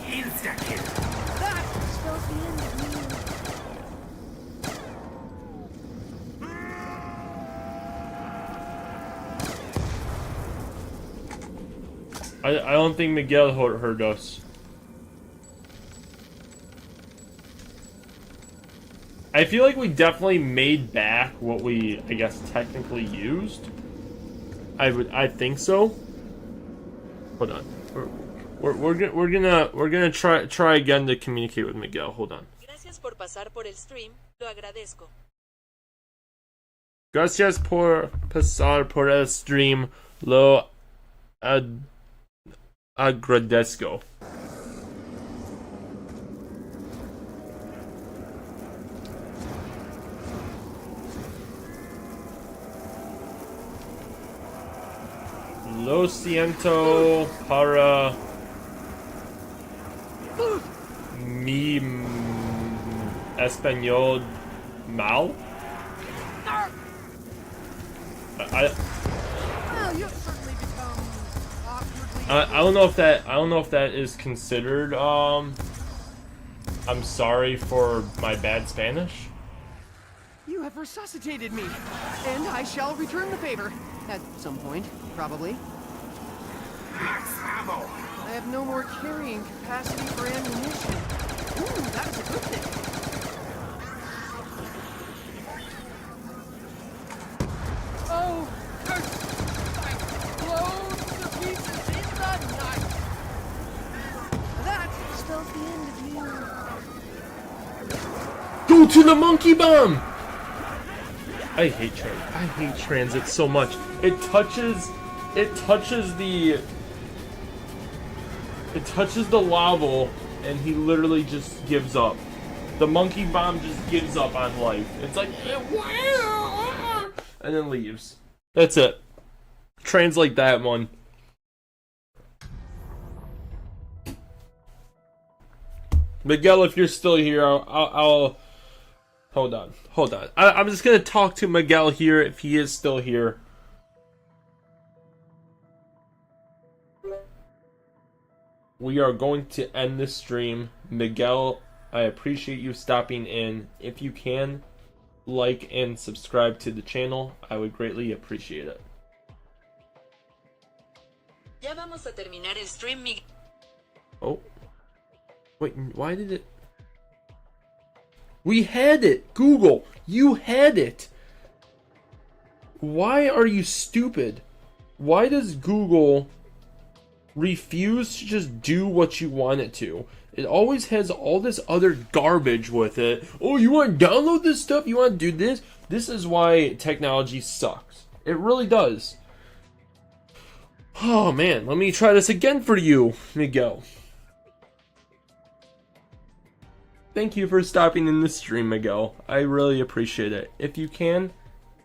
Insta-kill. That spells the end of me. I don't think Miguel heard us. I feel like we definitely made back what we, I guess, technically used. I think so. Hold on. We're gonna try again to communicate with Miguel. Hold on. Gracias por pasar por el stream. Lo agradezco. Gracias por pasar por el stream. Lo agradezco. Lo siento para mi Espanol Mal? Well, you've certainly become awkwardly. I don't know if that is considered I'm sorry for my bad Spanish. You have resuscitated me, and I shall return the favor at some point, probably. Ammo. I have no more carrying capacity for ammunition. Ooh, that is a good thing. Oh, explode to pieces in the night. That spells the end of you. Go to the monkey bomb! I hate Transit so much. It touches the lava, and he literally just gives up. The monkey bomb just gives up on life. It's like, and then leaves. That's it. Translate that one. Miguel, if you're still here, I'll hold on. I'm just gonna talk to Miguel here if he is still here. We are going to end this stream. Miguel, I appreciate you stopping in. If you can, like and subscribe to the channel. I would greatly appreciate it. Ya vamos a terminar el stream, Miguel. Oh. Wait, why did it... We had it! Google! You had it! Why are you stupid? Why does Google refuse to just do what you want it to? It always has all this other garbage with it. Oh, you want to download this stuff? You want to do this? This is why technology sucks. It really does. Oh man, let me try this again for you, Miguel. Thank you for stopping in the stream, Miguel. I really appreciate it. If you can,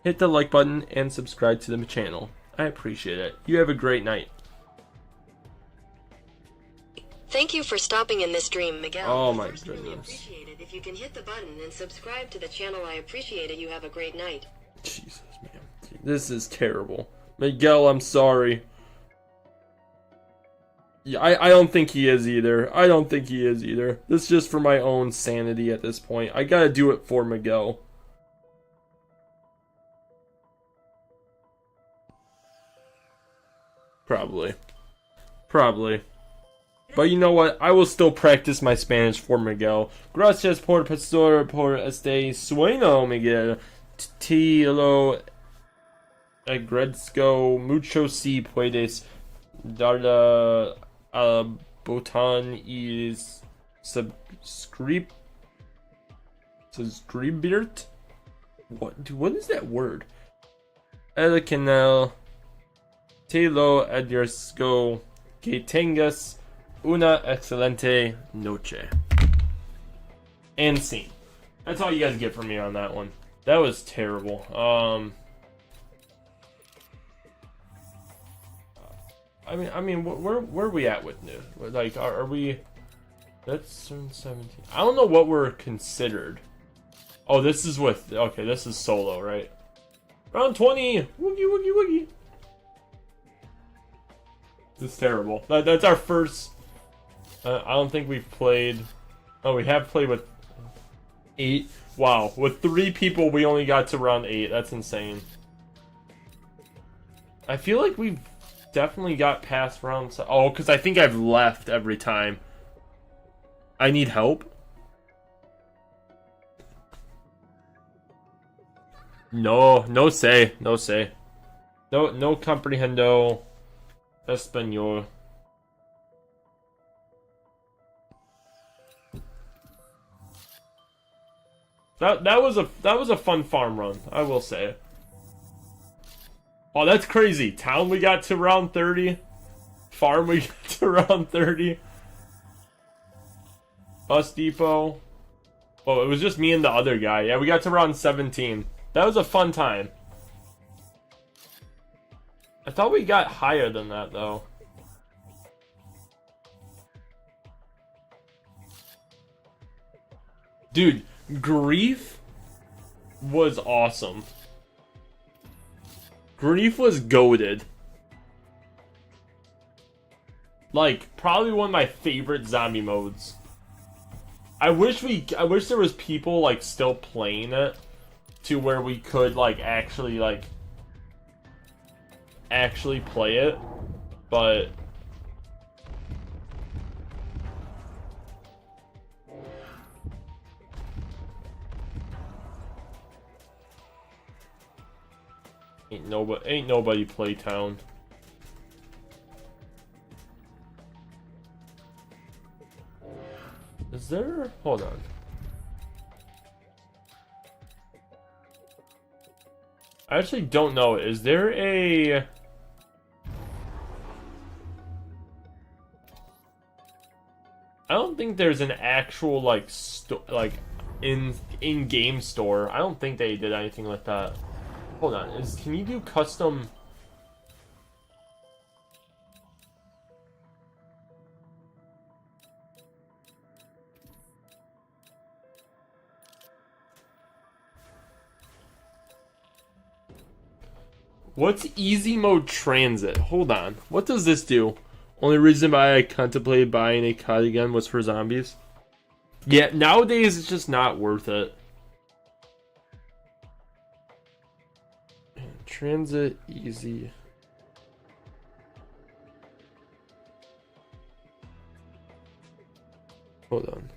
hit the like button and subscribe to the channel. I appreciate it. You have a great night. Thank you for stopping in this stream, Miguel. Oh my First, really goodness. appreciate it. If you can hit the button and subscribe to the channel, I appreciate it. You have a great night. Jesus, man. This is terrible. Miguel, I'm sorry. Yeah, I don't think he is either. I don't think he is either. This is just for my own sanity at this point. I gotta do it for Miguel. Probably. But you know what? I will still practice my Spanish for Miguel. Gracias por pastor por este sueño, Miguel. Te lo agradezco mucho si puedes darle al botón y suscribirte. What is that word? El canal. Te lo agradezco. Que tengas una excelente noche. And scene. That's all you guys get from me on that one. That was terrible. I mean, where are we at with new? Like, are we? That's 17. I don't know what we're considered. Oh, this is with. Okay, this is solo, right? Round 20. Woogie. This is terrible. That's our first. I don't think we've played. Oh, we have played with 8. Wow, with 3 people, we only got to round 8. That's insane. I feel like we've definitely got past round. Oh, because I think I've left every time. I need help. No sé. No comprehendo español. That was a fun farm run, I will say. Oh, that's crazy. Town we got to round 30. Farm we got to round 30. Bus depot. Oh, it was just me and the other guy. Yeah, we got to round 17. That was a fun time. I thought we got higher than that, though. Dude, Grief was awesome. Grief was goated. Like, probably one of my favorite zombie modes. I wish there was people, like, still playing it to where we could, like, actually play it, but ain't nobody Playtown. Is there? Hold on. I actually don't know. Is there a? I don't think there's an actual like in-game store. I don't think they did anything like that. Hold on. Can you do custom? What's easy mode transit? Hold on. What does this do? Only reason why I contemplated buying a COD again was for zombies. Yeah, nowadays it's just not worth it. Transit easy. Hold on.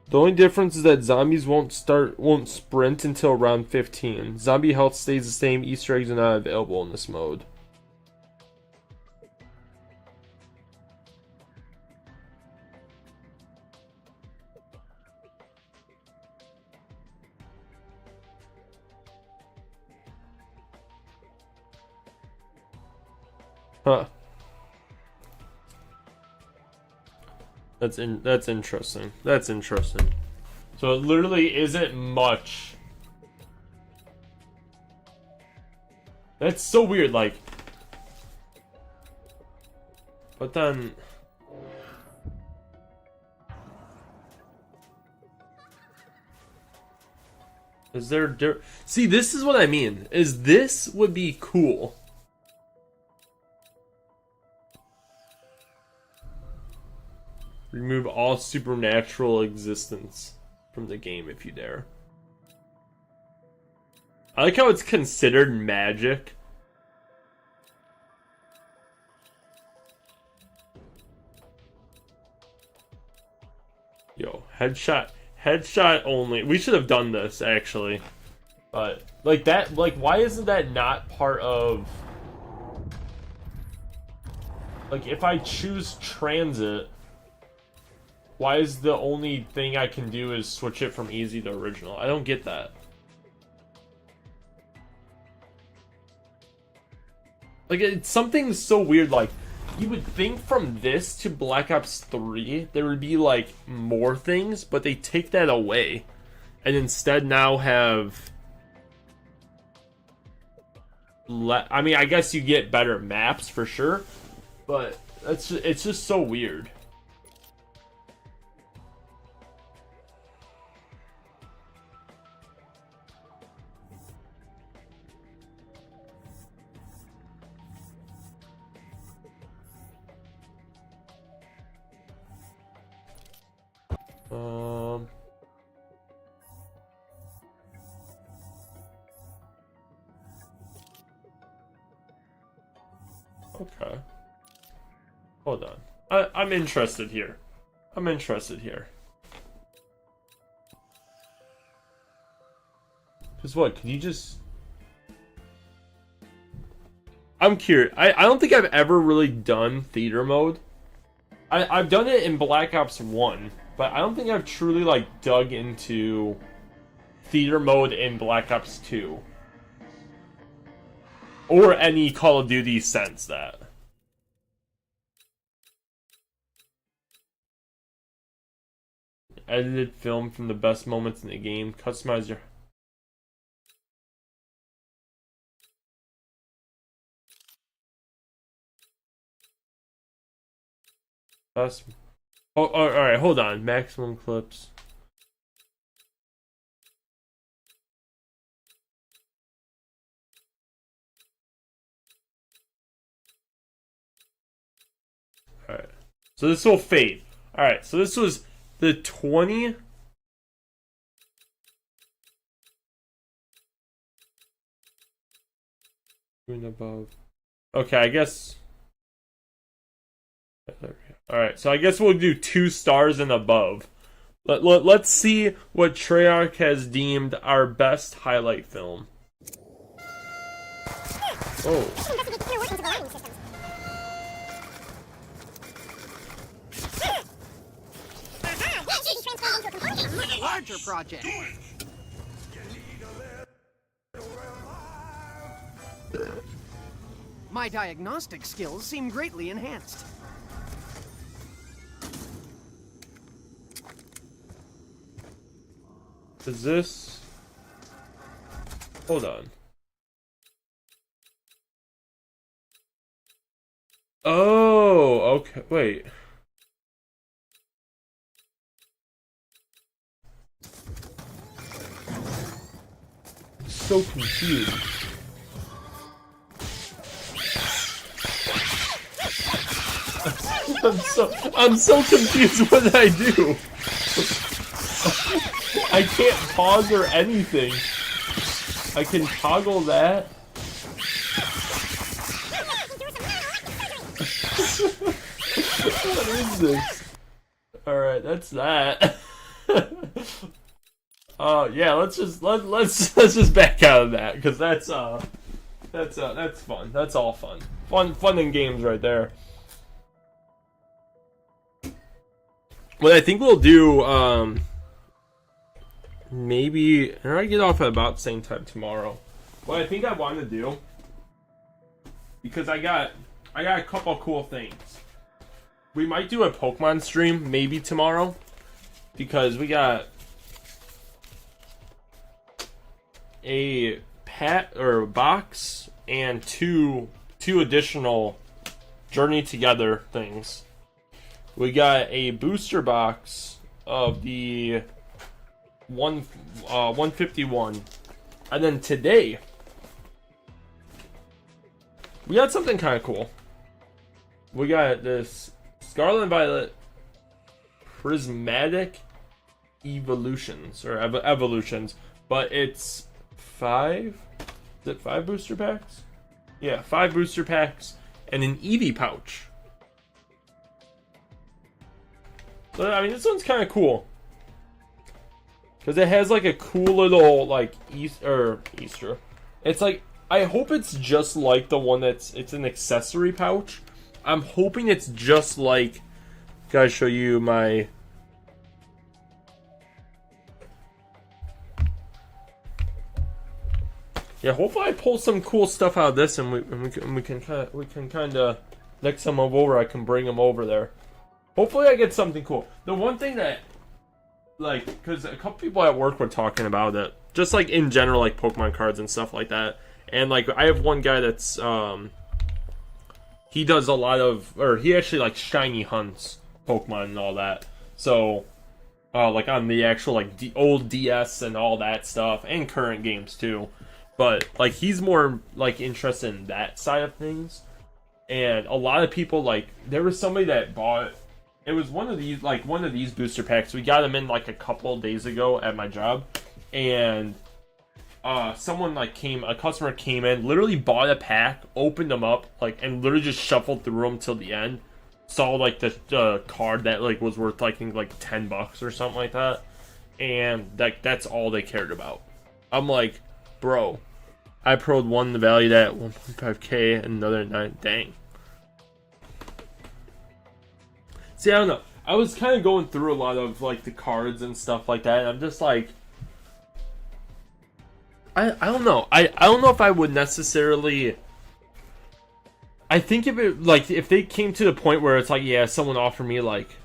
The only difference is that zombies won't sprint until round 15. Zombie health stays the same. Easter eggs are not available in this mode. Huh. That's interesting. That's interesting. So it literally isn't much. That's so weird, like. But then is there see, this is what I mean. Is this would be cool. Remove all supernatural existence from the game if you dare. I like how it's considered magic. Yo, headshot only. We should have done this actually. But like that, like why isn't that not part of, like if I choose transit, why is the only thing I can do is switch it from easy to original? I don't get that. Like, it's something so weird, like, you would think from this to Black Ops 3, there would be, like, more things, but they take that away. And instead now have... I mean, I guess you get better maps, for sure. But it's just so weird. Okay. Hold on. I'm interested here. I'm interested here. Cause what? Can you just? I'm curious. I don't think I've ever really done theater mode. I've done it in Black Ops 1, but I don't think I've truly like dug into theater mode in Black Ops 2. Or any Call of Duty since that. Edited film from the best moments in the game. Customize your... best... Oh, alright, hold on. Maximum clips. So this will fade. Alright, so this was the 20. Above. Okay, I guess. Alright, so I guess we'll do 2 stars and above. Let's see what Treyarch has deemed our best highlight film. Oh. Larger project. My diagnostic skills seem greatly enhanced. Is this... Hold on. Oh, okay. Wait. So confused. I'm so confused. What did I do? I can't pause or anything. I can toggle that. What is this? Alright, that's that. Yeah, let's just back out of that, because that's fun. That's all fun. Fun and games right there. What I think we'll do, maybe, and I get off at about the same time tomorrow. What I think I want to do, because I got a couple cool things. We might do a Pokemon stream maybe tomorrow, because we got a box and two additional Journey Together things. We got a booster box of the 151, and then today we got something kind of cool. We got this Scarlet and Violet Prismatic Evolutions, or Evolutions, but it's 5. Is it 5 booster packs? Yeah, 5 booster packs and an Eevee pouch. So, I mean, this one's kind of cool, because it has like a cool little like Easter. It's like, I hope it's just like the one it's an accessory pouch. I'm hoping it's just like. Gotta show you my. Yeah, hopefully I pull some cool stuff out of this, and we can kind of next time I'm over, I can bring them over there. Hopefully I get something cool. The one thing that, like, because a couple people at work were talking about it, just like in general, like Pokemon cards and stuff like that. And like, I have one guy that's he does a lot of, or he actually like shiny hunts Pokemon and all that. So like on the actual like old DS and all that stuff, and current games too. But like, he's more like interested in that side of things. And a lot of people, like, there was somebody that bought, it was one of these booster packs. We got them in like a couple of days ago at my job, and someone like a customer came in, literally bought a pack, opened them up, like, and literally just shuffled through them till the end. Saw like the card that like was worth like, I think like $10 or something like that, and that's all they cared about. I'm like, bro, I pro'd one valued at 1.5K and another 9. Dang. See, I don't know. I was kind of going through a lot of like the cards and stuff like that, and I'm just like, I don't know. I don't know if I would necessarily. I think if they came to the point where it's like, yeah, someone offered me like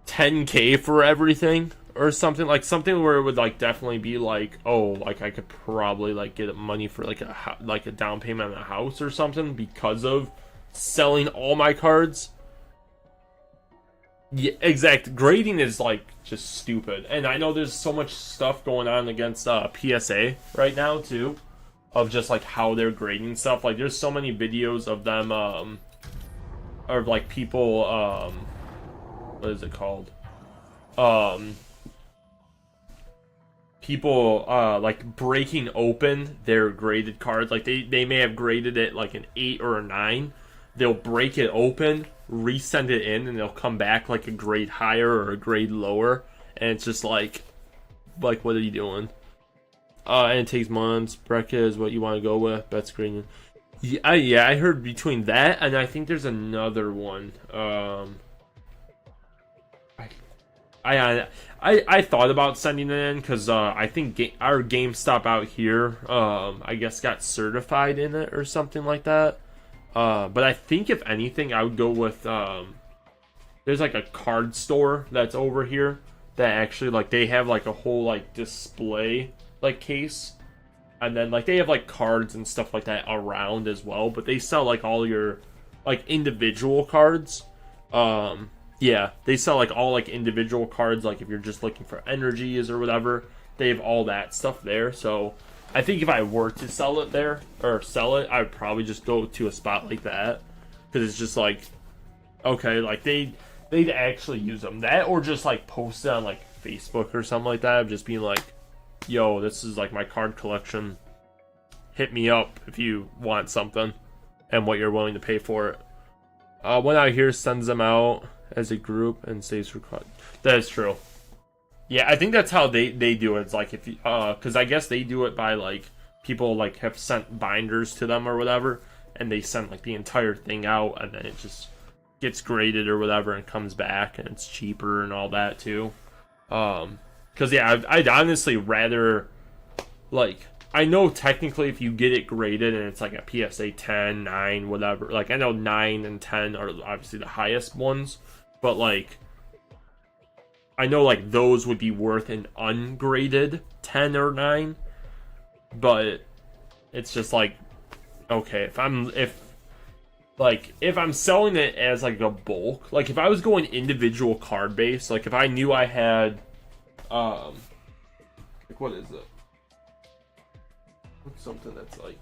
10K for everything or something, like something where it would like definitely be like, oh, like I could probably like get money for like a down payment on a house or something because of selling all my cards. Yeah, exact. Grading is like just stupid, and I know there's so much stuff going on against PSA right now too, of just like how they're grading stuff. Like, there's so many videos of them or like people, what is it called? People like breaking open their graded cards. Like they may have graded it like an 8 or a 9. They'll break it open, resend it in, and they'll come back like a grade higher or a grade lower. And it's just like what are you doing? And it takes months. Bracket is what you want to go with. Bet screen. Yeah, I heard between that and I think there's another one. I thought about sending it in because I think our GameStop out here, I guess got certified in it or something like that. But I think if anything, I would go with there's like a card store that's over here that actually like they have like a whole like display like case, and then like they have like cards and stuff like that around as well. But they sell like all your like individual cards. Yeah, they sell like all like individual cards, like if you're just looking for energies or whatever, they have all that stuff there. So I think if I were to sell it there or sell it, I would probably just go to a spot like that, because it's just like, okay, like they'd actually use them. That or just like post it on like Facebook or something like that, just being like, yo, this is like my card collection. Hit me up if you want something and what you're willing to pay for it. One out here sends them out as a group and saves for card. That is true. Yeah, I think that's how they do it. It's like if you, because I guess they do it by like people like have sent binders to them or whatever, and they send like the entire thing out, and then it just gets graded or whatever and comes back, and it's cheaper and all that too. Because yeah, I'd honestly rather, like, I know technically if you get it graded and it's like a PSA 10, 9, whatever, like I know 9 and 10 are obviously the highest ones, but like I know like those would be worth an ungraded 10 or 9, but it's just like, okay, if I'm selling it as like a bulk, like if I was going individual card base, like if I knew I had like what is it? What's something that's like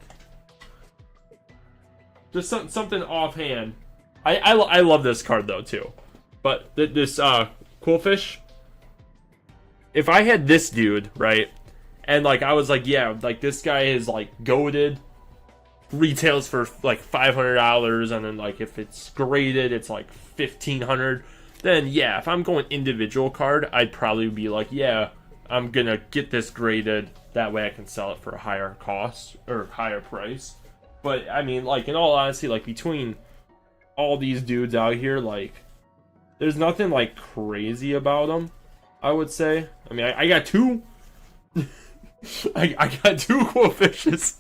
just something offhand. I love this card though too. But this Quillfish, if I had this dude, right, and like I was like, yeah, like this guy is like goated, retails for like $500, and then like if it's graded, it's like $1,500. Then yeah, if I'm going individual card, I'd probably be like, yeah, I'm gonna get this graded. That way I can sell it for a higher cost or higher price. But I mean, like in all honesty, like between all these dudes out here, like there's nothing like crazy about them, I would say. I mean, I got two. I got 2 Quillfishes.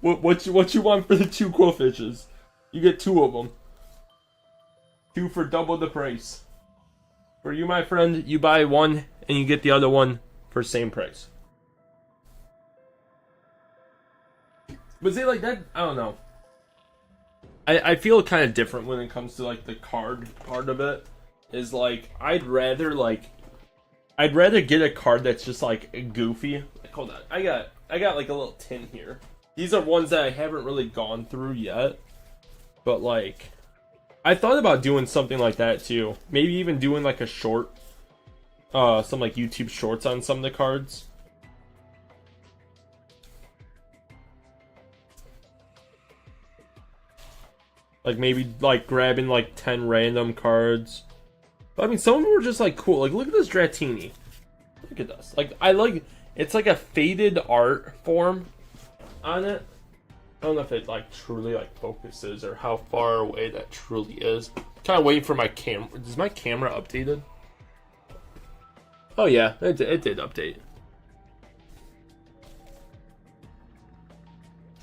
what you want for the 2 Quillfishes? You get 2 of them. 2 for double the price. For you, my friend, you buy one and you get the other one for same price. But say like that, I don't know. I feel kind of different when it comes to like the card part of it. Is like I'd rather get a card that's just like goofy. Like, hold on, I got like a little tin here. These are ones that I haven't really gone through yet. But like, I thought about doing something like that too. Maybe even doing like a short, some like YouTube shorts on some of the cards. Like maybe like grabbing like 10 random cards. But I mean, some of them were just like cool. Like look at this Dratini. Look at this. Like I like, it's like a faded art form on it. I don't know if it like truly like focuses or how far away that truly is. Kind of waiting for my camera. Is my camera updated? Oh yeah, it did update.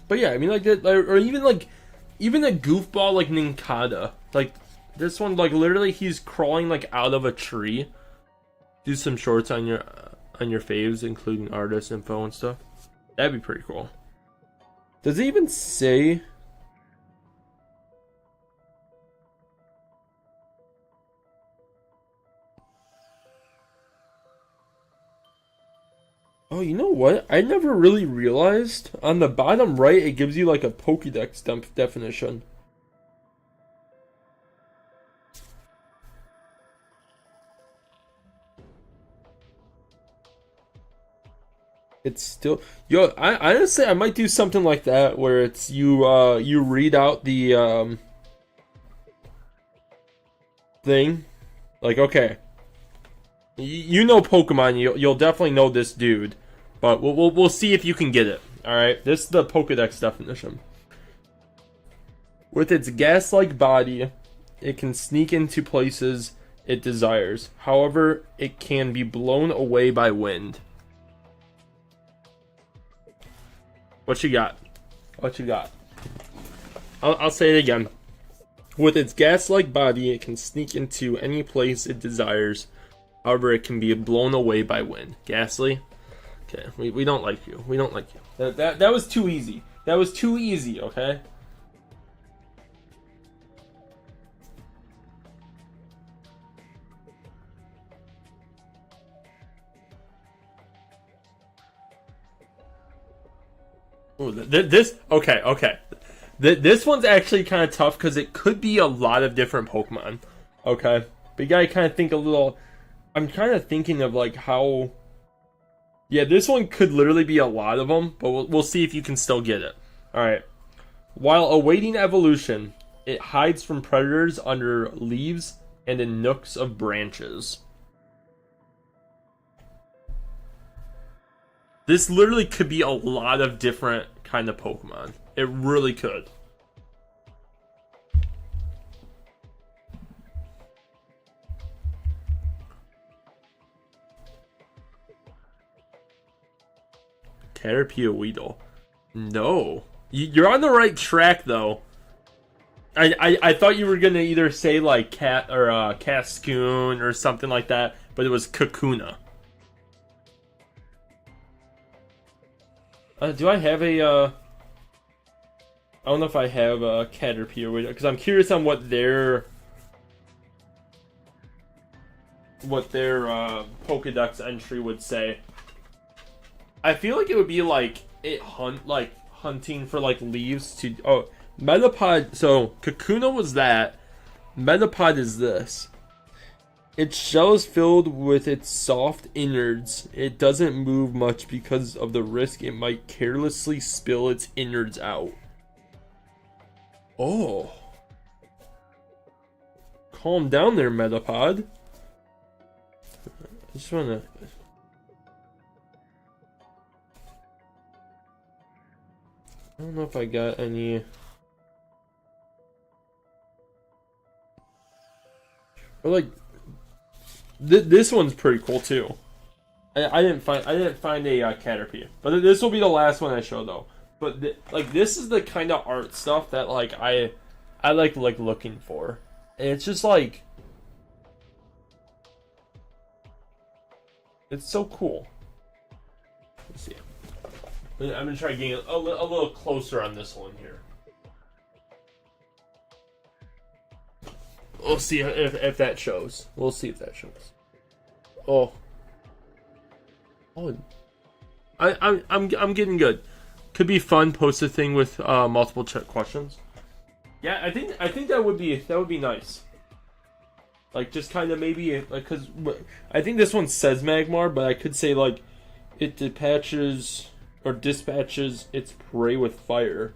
But yeah, I mean like that, or even a goofball like Ninkata. Like this one, like literally he's crawling like out of a tree. Do some shorts on your faves, including artist info and stuff. That'd be pretty cool. Does it even say? Oh, you know what? I never really realized. On the bottom right, it gives you like a Pokédex definition. It's still yo. I honestly I might do something like that where it's you read out the thing, like okay, you know Pokemon, you'll definitely know this dude, but we'll see if you can get it. All right, this is the Pokedex definition. With its gas-like body, it can sneak into places it desires. However, it can be blown away by wind. What you got? What you got? I'll say it again. With its gas-like body, it can sneak into any place it desires. However, it can be blown away by wind. Ghastly? Okay, we don't like you. We don't like you. That was too easy. That was too easy, okay? Ooh, okay. This one's actually kind of tough because it could be a lot of different Pokemon. Okay, but you gotta kind of think a little. I'm kind of thinking of like how. Yeah, this one could literally be a lot of them, but we'll see if you can still get it. All right. While awaiting evolution, it hides from predators under leaves and in nooks of branches. This literally could be a lot of different kind of Pokemon. It really could. Caterpie Weedle. No. You're on the right track, though. I thought you were going to either say, like, Cat or Cascoon or something like that, but it was Kakuna. Do I have a, I don't know if I have a Caterpie or Weedle, because I'm curious on what their Pokedex entry would say. I feel like it would be like hunting for like leaves to Metapod. So Kakuna was that. Metapod is this. Its shell is filled with its soft innards. It doesn't move much because of the risk it might carelessly spill its innards out. Oh. Calm down there, Metapod. I just wanna. I don't know if I got any. Or like, this one's pretty cool too. I didn't find a Caterpie, but this will be the last one I show though. But like this is the kind of art stuff that like I like looking for, and it's just like it's so cool. Let's see. I'm gonna try getting a little closer on this one here. We'll see if that shows. We'll see if that shows. Oh, I'm getting good. Could be fun. Post a thing with multiple questions. Yeah, I think that would be nice. Like just kind of maybe like because I think this one says Magmar, but I could say like it dispatches its prey with fire,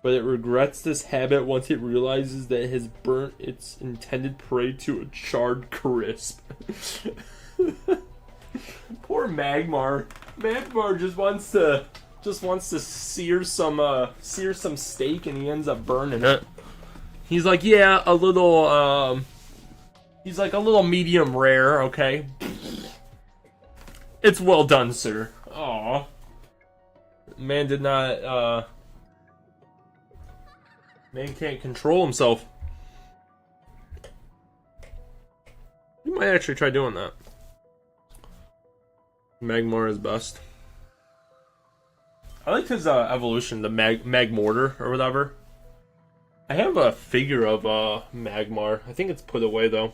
but it regrets this habit once it realizes that it has burnt its intended prey to a charred crisp. Poor Magmar. Magmar just wants to sear some steak, and he ends up burning it. He's like, yeah, a little he's like a little medium rare, okay? It's well done, sir. Aw. Man did not, man can't control himself. You might actually try doing that. Magmar is best. I like his evolution, the Magmortar or whatever. I have a figure of Magmar. I think it's put away though.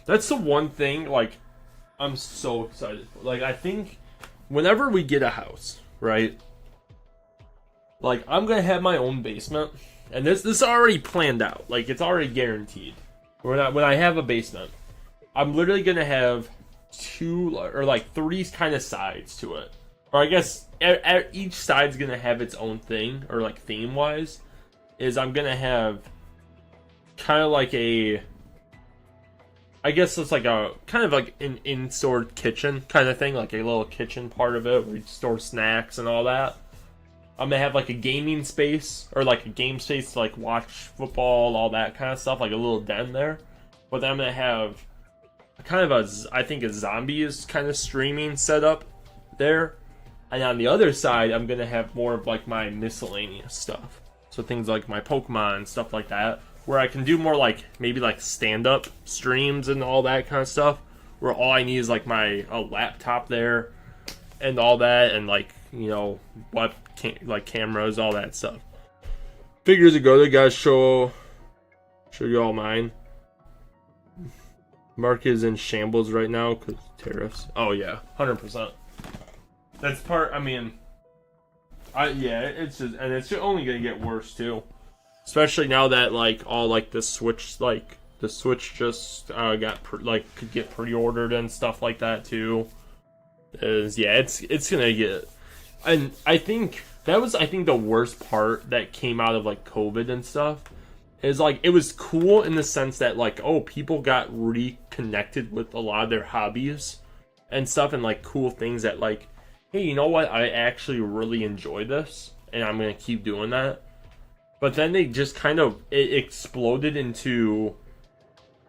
That's the one thing, like, I'm so excited for. Like, I think whenever we get a house, right? Like, I'm gonna have my own basement, and this is already planned out. Like, it's already guaranteed. When I have a basement, I'm literally gonna have 2 or like 3 kind of sides to it. or I guess each side's gonna have its own thing, or like theme wise, is I'm gonna have kind of like a, I guess it's like a kind of like an in-store kitchen kind of thing, like a little kitchen part of it where you store snacks and all that. I'm gonna have like a gaming space, or like a game space to like watch football, all that kind of stuff, like a little den there. But then I'm gonna have kind of I think a zombies kind of streaming setup there. And on the other side, I'm gonna have more of like my miscellaneous stuff. So things like my Pokemon and stuff like that, where I can do more like maybe like stand-up streams and all that kind of stuff, where all I need is like a laptop there and all that, and like, you know, like cameras, all that stuff. Figures ago, the guys show you all mine. Mark is in shambles right now because tariffs. Oh yeah, 100%. That's part. I mean, yeah, it's just, and it's only gonna get worse too. Especially now that like all like the Switch just could get pre-ordered and stuff like that too. It's gonna get, and I think that was the worst part that came out of like COVID and stuff, is like it was cool in the sense that like, oh, people got reconnected with a lot of their hobbies and stuff, and like cool things that like, hey, you know what, I actually really enjoy this and I'm gonna keep doing that. But then they just kind of, it exploded into,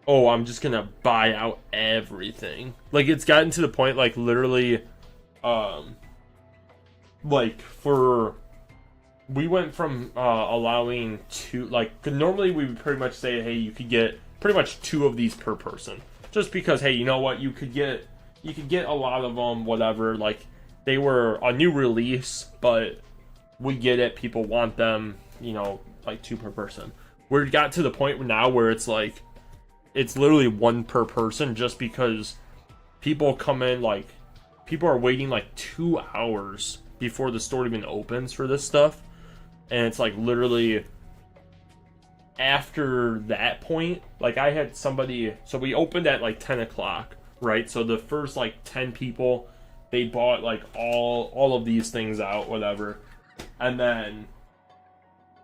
oh, I'm just gonna buy out everything. Like, it's gotten to the point, like, literally, like, we went from allowing two, like, normally we would pretty much say, hey, you could get pretty much 2 of these per person. Just because, hey, you know what, you could get a lot of them, whatever, like, they were a new release, but we get it, people want them, you know, like 2 per person. We got to the point now where it's like, it's literally 1 per person, just because people come in, like, people are waiting like 2 hours before the store even opens for this stuff. And it's like literally after that point, like I had somebody, so we opened at like 10 o'clock, right? So the first like 10 people, they bought like all of these things out, whatever. And then,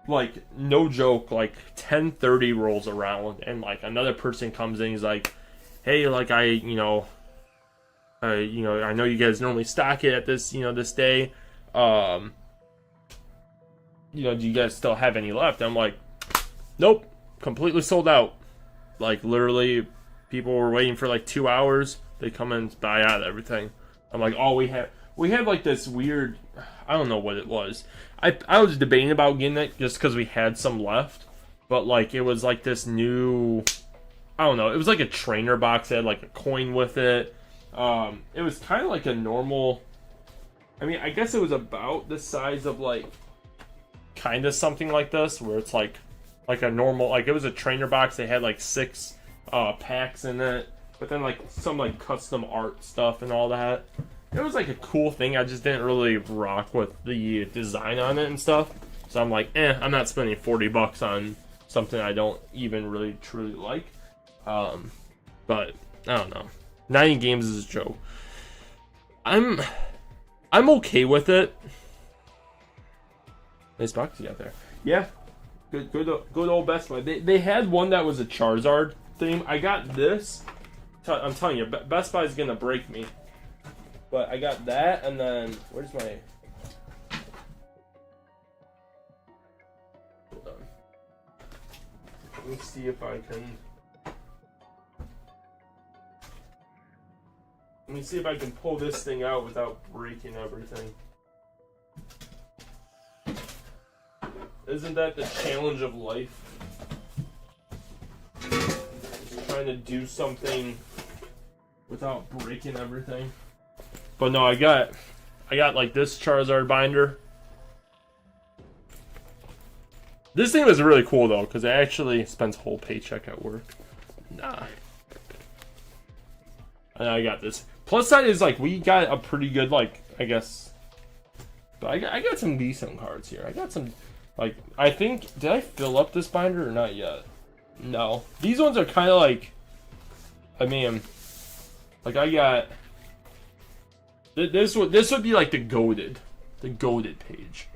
like, no joke, like 10:30 rolls around and like another person comes in, he's like, hey, like I know you guys normally stock it at this, this day. Do you guys still have any left? I'm like, nope, completely sold out. Like, literally, people were waiting for like 2 hours. They come in and buy out everything. I'm like, oh, we have like this weird, I don't know what it was. I was debating about getting it just because we had some left. But, like, it was like this new, I don't know. It was like a trainer box that had like a coin with it. It was kind of like a normal, I mean, I guess it was about the size of like, kind of something like this, where it's like a normal, like it was a trainer box. They had like 6 packs in it, but then like some like custom art stuff and all that. It was like a cool thing. I just didn't really rock with the design on it and stuff. So I'm like, I'm not spending $40 on something I don't even really truly like. But I don't know. 90 games is a joke. I'm okay with it. Nice box you got there. Yeah, good old Best Buy. They had one that was a Charizard theme. I got this. I'm telling you, Best Buy is gonna break me. But I got that, and then where's my? Hold on. Let me see if I can. Let me see if I can pull this thing out without breaking everything. Isn't that the challenge of life? Just trying to do something without breaking everything. But no, I got like this Charizard binder. This thing was really cool though, because it actually spends a whole paycheck at work. Nah. And I got this. Plus side is like, we got a pretty good, like, I guess. But I got some decent cards here. I got some, like, I think, did I fill up this binder or not yet? No. These ones are kind of like, I mean, like I got This would be like the goated page.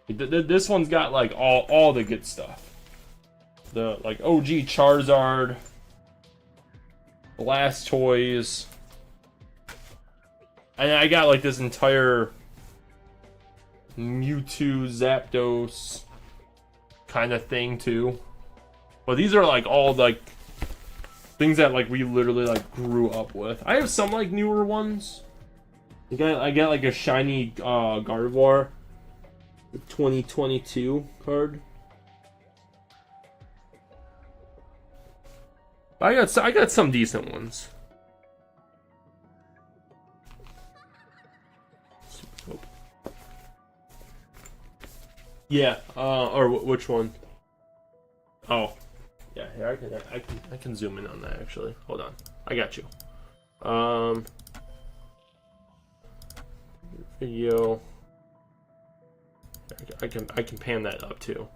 This one's got like all the good stuff. The like OG Charizard, Blastoise, and I got like this entire Mewtwo, Zapdos kind of thing too. But these are like all like things that like we literally like grew up with. I have some like newer ones. I got like a shiny Gardevoir, the 2022 card. I got some decent ones. Yeah, or which one? Oh, yeah. Here I can zoom in on that actually. Hold on, I got you. Video. I can pan that up too.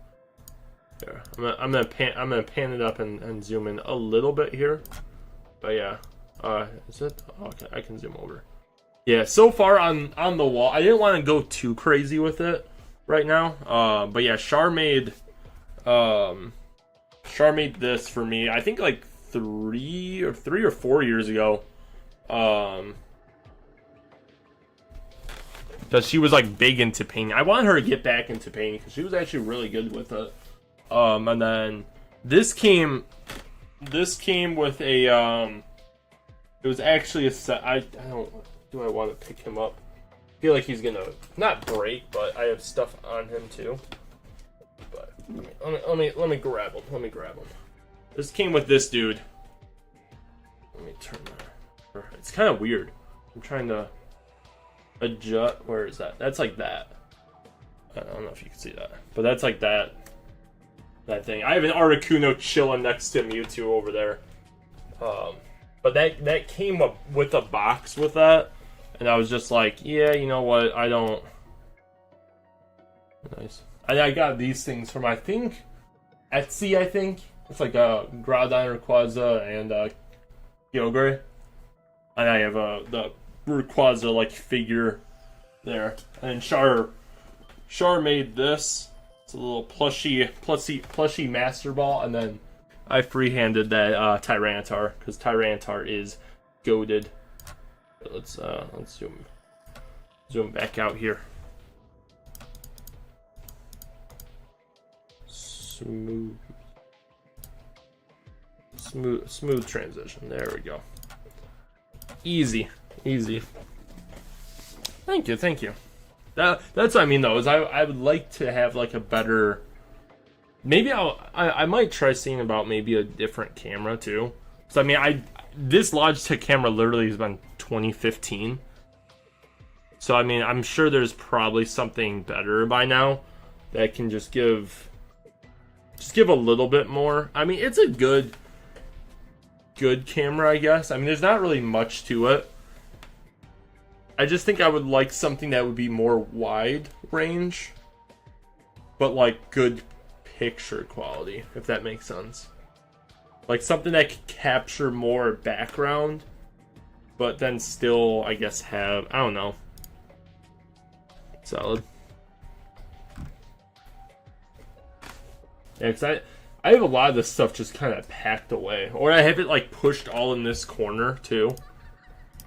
There. I'm gonna pan it up and zoom in a little bit here. But yeah. Is it? Oh, okay, I can zoom over. Yeah, so far on the wall, I didn't want to go too crazy with it right now. But yeah, Char made this for me. I think like 3 or 4 years ago. Because she was like big into painting. I wanted her to get back into painting because she was actually really good with it. And then this came with a it was actually a set. I don't. Do I want to pick him up? I feel like he's gonna not break, but I have stuff on him too. But let me grab him. Let me grab him. This came with this dude. Let me turn that. It's kind of weird. I'm trying to adjust. Where is that? That's like that. I don't know if you can see that, but that's like that thing. I have an Articuno chilling next to Mewtwo over there. But that came up with a box with that, and I was just like, yeah, you know what? I don't. Nice. I got these things from, I think, Etsy. I think it's like a Groudon, Rayquaza, and Kyogre, and I have the Rayquaza like figure there. And Char made this. It's a little plushy Master Ball, and then I freehanded that Tyranitar because Tyranitar is goated. Let's zoom back out here. Smooth transition. There we go. Easy. Thank you. That's what I mean though. Is I would like to have like a better. Maybe I might try seeing about maybe a different camera too. So I mean this Logitech camera literally has been 2015. So I mean I'm sure there's probably something better by now that can just give a little bit more. I mean it's a good camera, I guess. I mean there's not really much to it. I just think I would like something that would be more wide range, but like good picture quality, if that makes sense. Like something that could capture more background, but then still, I guess, have, I don't know, solid. Yeah, because I have a lot of this stuff just kind of packed away, or I have it like pushed all in this corner too.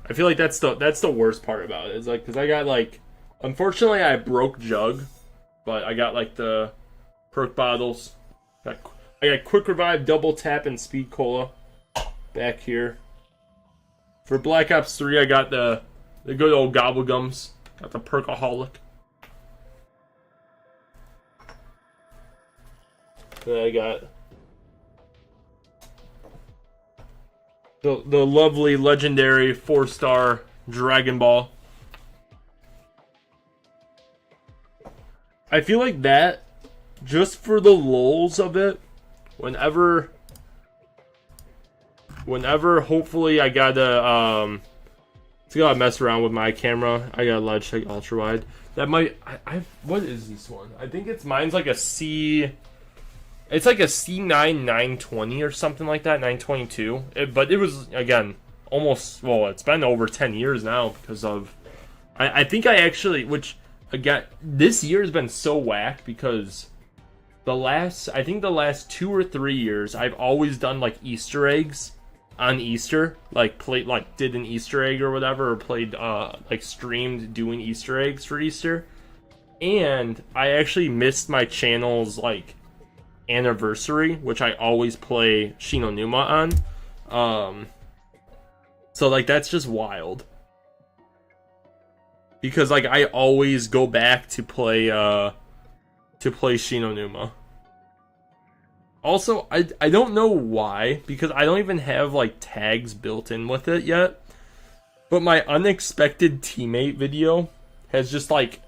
I feel like that's the worst part about it. Is like because I got like, unfortunately I broke Jug, but I got like the perk bottles. I got Quick Revive, Double Tap, and Speed Cola back here. For Black Ops 3, I got the good old Gobblegums. Got the Perkaholic. Then I got the lovely legendary 4-star Dragon Ball. I feel like that, just for the lulz of it, whenever hopefully I gotta mess around with my camera. I got a Logitech Ultra Wide. That might what is this one? I think mine's like a C. It's like a C9 920 or something like that, 922. But it was again almost, well, it's been over 10 years now because of, I think I actually, which, again, this year has been so whack because I think the last 2 or 3 years, I've always done, like, Easter eggs on Easter, like, did an Easter egg or whatever, or played, like, streamed doing Easter eggs for Easter, and I actually missed my channel's, like, anniversary, which I always play Shinonuma on, so, like, that's just wild. Because, like, I always go back to play Shinonuma. Also, I don't know why, because I don't even have, like, tags built in with it yet. But my unexpected teammate video has just, like,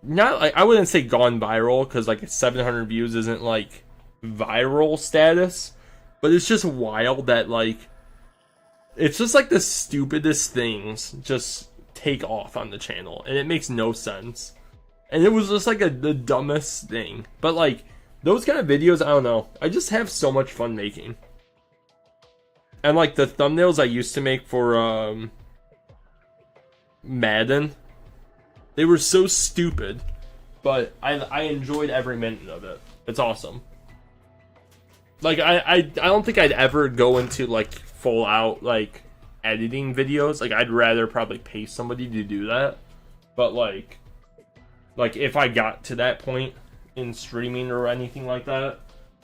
not, like, I wouldn't say gone viral, because, like, 700 views isn't, like, viral status. But it's just wild that, like, it's just, like, the stupidest things just take off on the channel. And it makes no sense. And it was just, like, the dumbest thing. But, like, those kind of videos, I don't know. I just have so much fun making. And, like, the thumbnails I used to make for, Madden, they were so stupid. But I enjoyed every minute of it. It's awesome. Like, I don't think I'd ever go into, like, full out, like, editing videos. Like, I'd rather probably pay somebody to do that. But, like, if I got to that point in streaming or anything like that.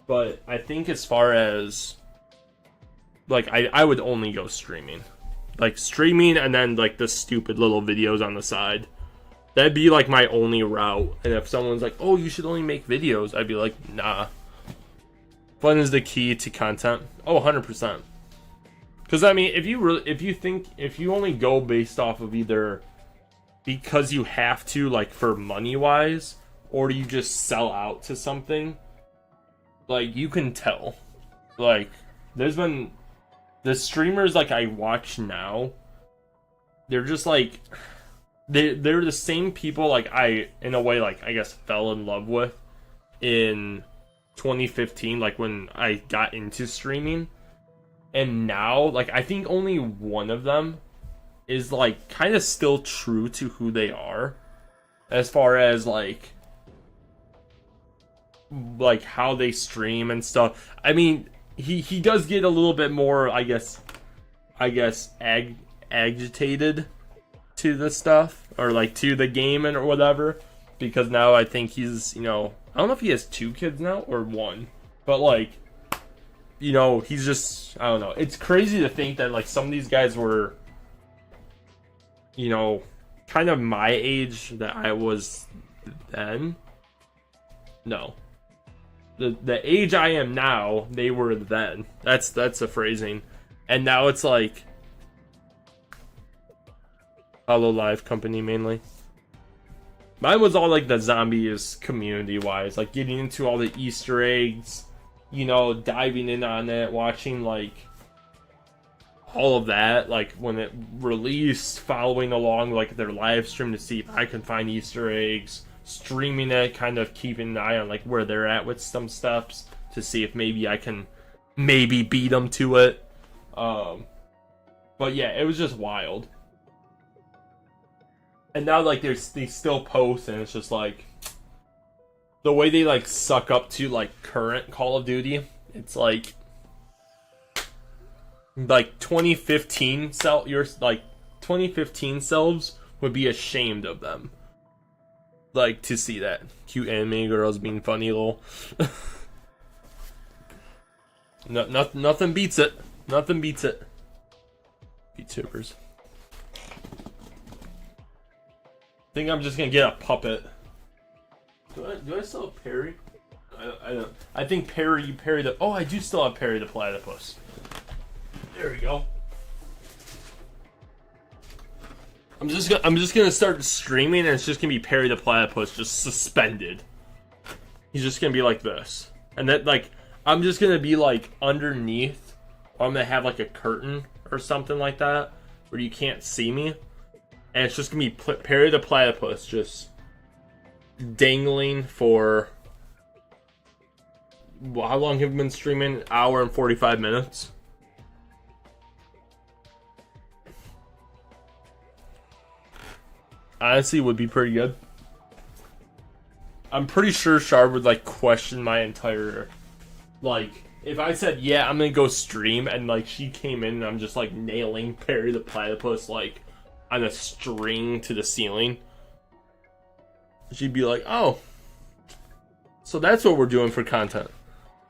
But I think as far as, like, I would only go streaming. Like, streaming and then, like, the stupid little videos on the side. That'd be, like, my only route. And if someone's like, oh, you should only make videos, I'd be like, nah. Fun is the key to content. Oh, 100%. Because, I mean, if you only go based off of either because you have to, like, for money-wise, or you just sell out to something, like, you can tell. Like, there's been, the streamers, like, I watch now, they're just, like, they're the same people, like, I, in a way, like, I guess, fell in love with in 2015, like, when I got into streaming. And now, like, I think only one of them is, like, kind of still true to who they are. As far as, like, how they stream and stuff. I mean, he does get a little bit more, I guess, agitated to the stuff, or, like, to the game and or whatever. Because now I think he's, you know, I don't know if he has 2 kids now or 1. But, like, you know, he's just, I don't know. It's crazy to think that, like, some of these guys were, you know, kind of my age that I was then. No. The age I am now, they were then. That's a phrasing. And now it's like Live company mainly. Mine was all, like, the zombies community-wise. Like, getting into all the Easter eggs, you know, diving in on it, watching, like, all of that, like, when it released, following along, like, their live stream to see if I can find Easter eggs, streaming it, kind of keeping an eye on, like, where they're at with some steps, to see if maybe I can beat them to it. But yeah, it was just wild. And now, like, they still post, and it's just, like, the way they, like, suck up to, like, current Call of Duty, it's, like 2015 2015 selves would be ashamed of them. Like, to see that. Cute anime girls being funny, lol. Nothing beats it. Nothing beats it. VTubers. I think I'm just gonna get a puppet. Do I still have Perry? I don't. I think Perry the. Oh, I do still have Perry the platypus. There we go. I'm just gonna start streaming, and it's just gonna be Perry the platypus just suspended. He's just gonna be like this, and that, like, I'm just gonna be, like, underneath, or I'm gonna have, like, a curtain or something like that where you can't see me, and it's just gonna be Perry the platypus just dangling for, how long have you been streaming? An hour and 45 minutes. honestly would be pretty good. I'm pretty sure Shard would like question my entire, like, if I said, yeah, I'm gonna go stream, and like she came in and I'm just like nailing Perry the Platypus like on a string to the ceiling, she'd be like, oh, so that's what we're doing for content.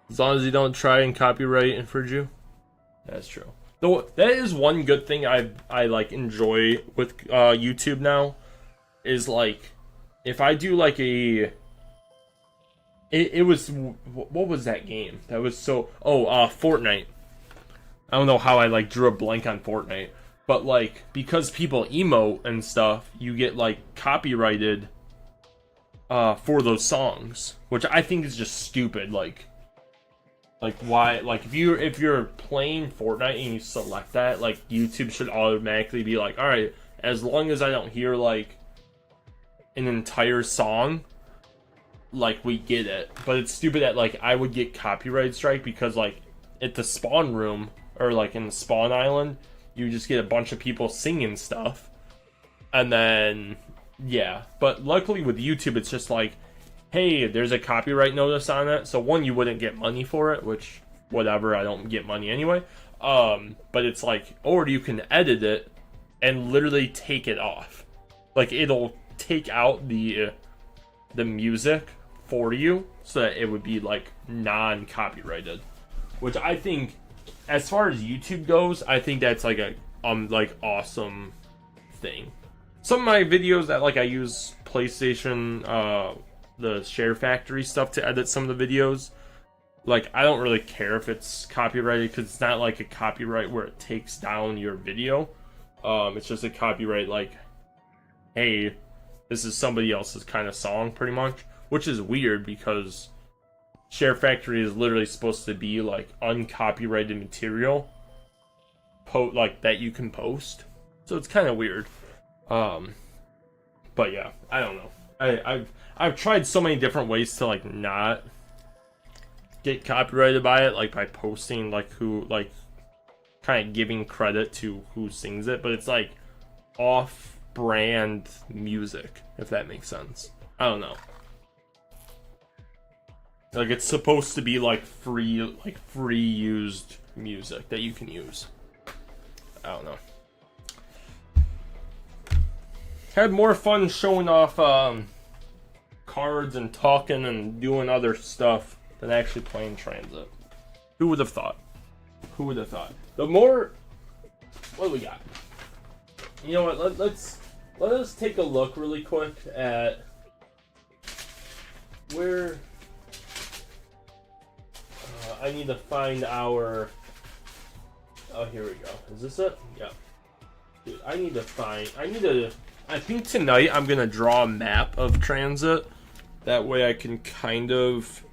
As long as you don't try and copyright infringe you. That's true. Though that is one good thing I like enjoy with YouTube now, is like if I do like a it was, what was that game that was so, Fortnite. I don't know how I like drew a blank on Fortnite, but like because people emote and stuff, you get like copyrighted for those songs, which I think is just stupid. Like why, like if you're playing Fortnite and you select that, like YouTube should automatically be like, all right, as long as I don't hear like an entire song, like we get it. But it's stupid that like I would get copyright strike because like at the spawn room or like in the spawn island, you just get a bunch of people singing stuff, and then yeah. But luckily with YouTube, it's just like, hey, there's a copyright notice on it, so one, you wouldn't get money for it, which whatever, I don't get money anyway. But it's like, or you can edit it and literally take it off. Like it'll take out the music for you so that it would be like non-copyrighted, which I think, as far as YouTube goes, I think that's like a like awesome thing. Some of my videos that like I use PlayStation the Share Factory stuff to edit some of the videos, like I don't really care if it's copyrighted because it's not like a copyright where it takes down your video. It's just a copyright like, hey, this is somebody else's kind of song, pretty much, which is weird because Share Factory is literally supposed to be like uncopyrighted material, like that you can post. So it's kind of weird. But yeah, I don't know. I've tried so many different ways to like not get copyrighted by it, like by posting like who, like kind of giving credit to who sings it, but it's like off-brand music, if that makes sense. I don't know. Like it's supposed to be like free used music that you can use. I don't know. Had more fun showing off cards and talking and doing other stuff than actually playing Tranzit. Who would have thought? Who would have thought? The more, what do we got? You know what? Let us take a look really quick at where. I need to find our. Oh, here we go. Is this it? Yeah. Dude, I think tonight I'm gonna draw a map of Tranzit. That way I can kind of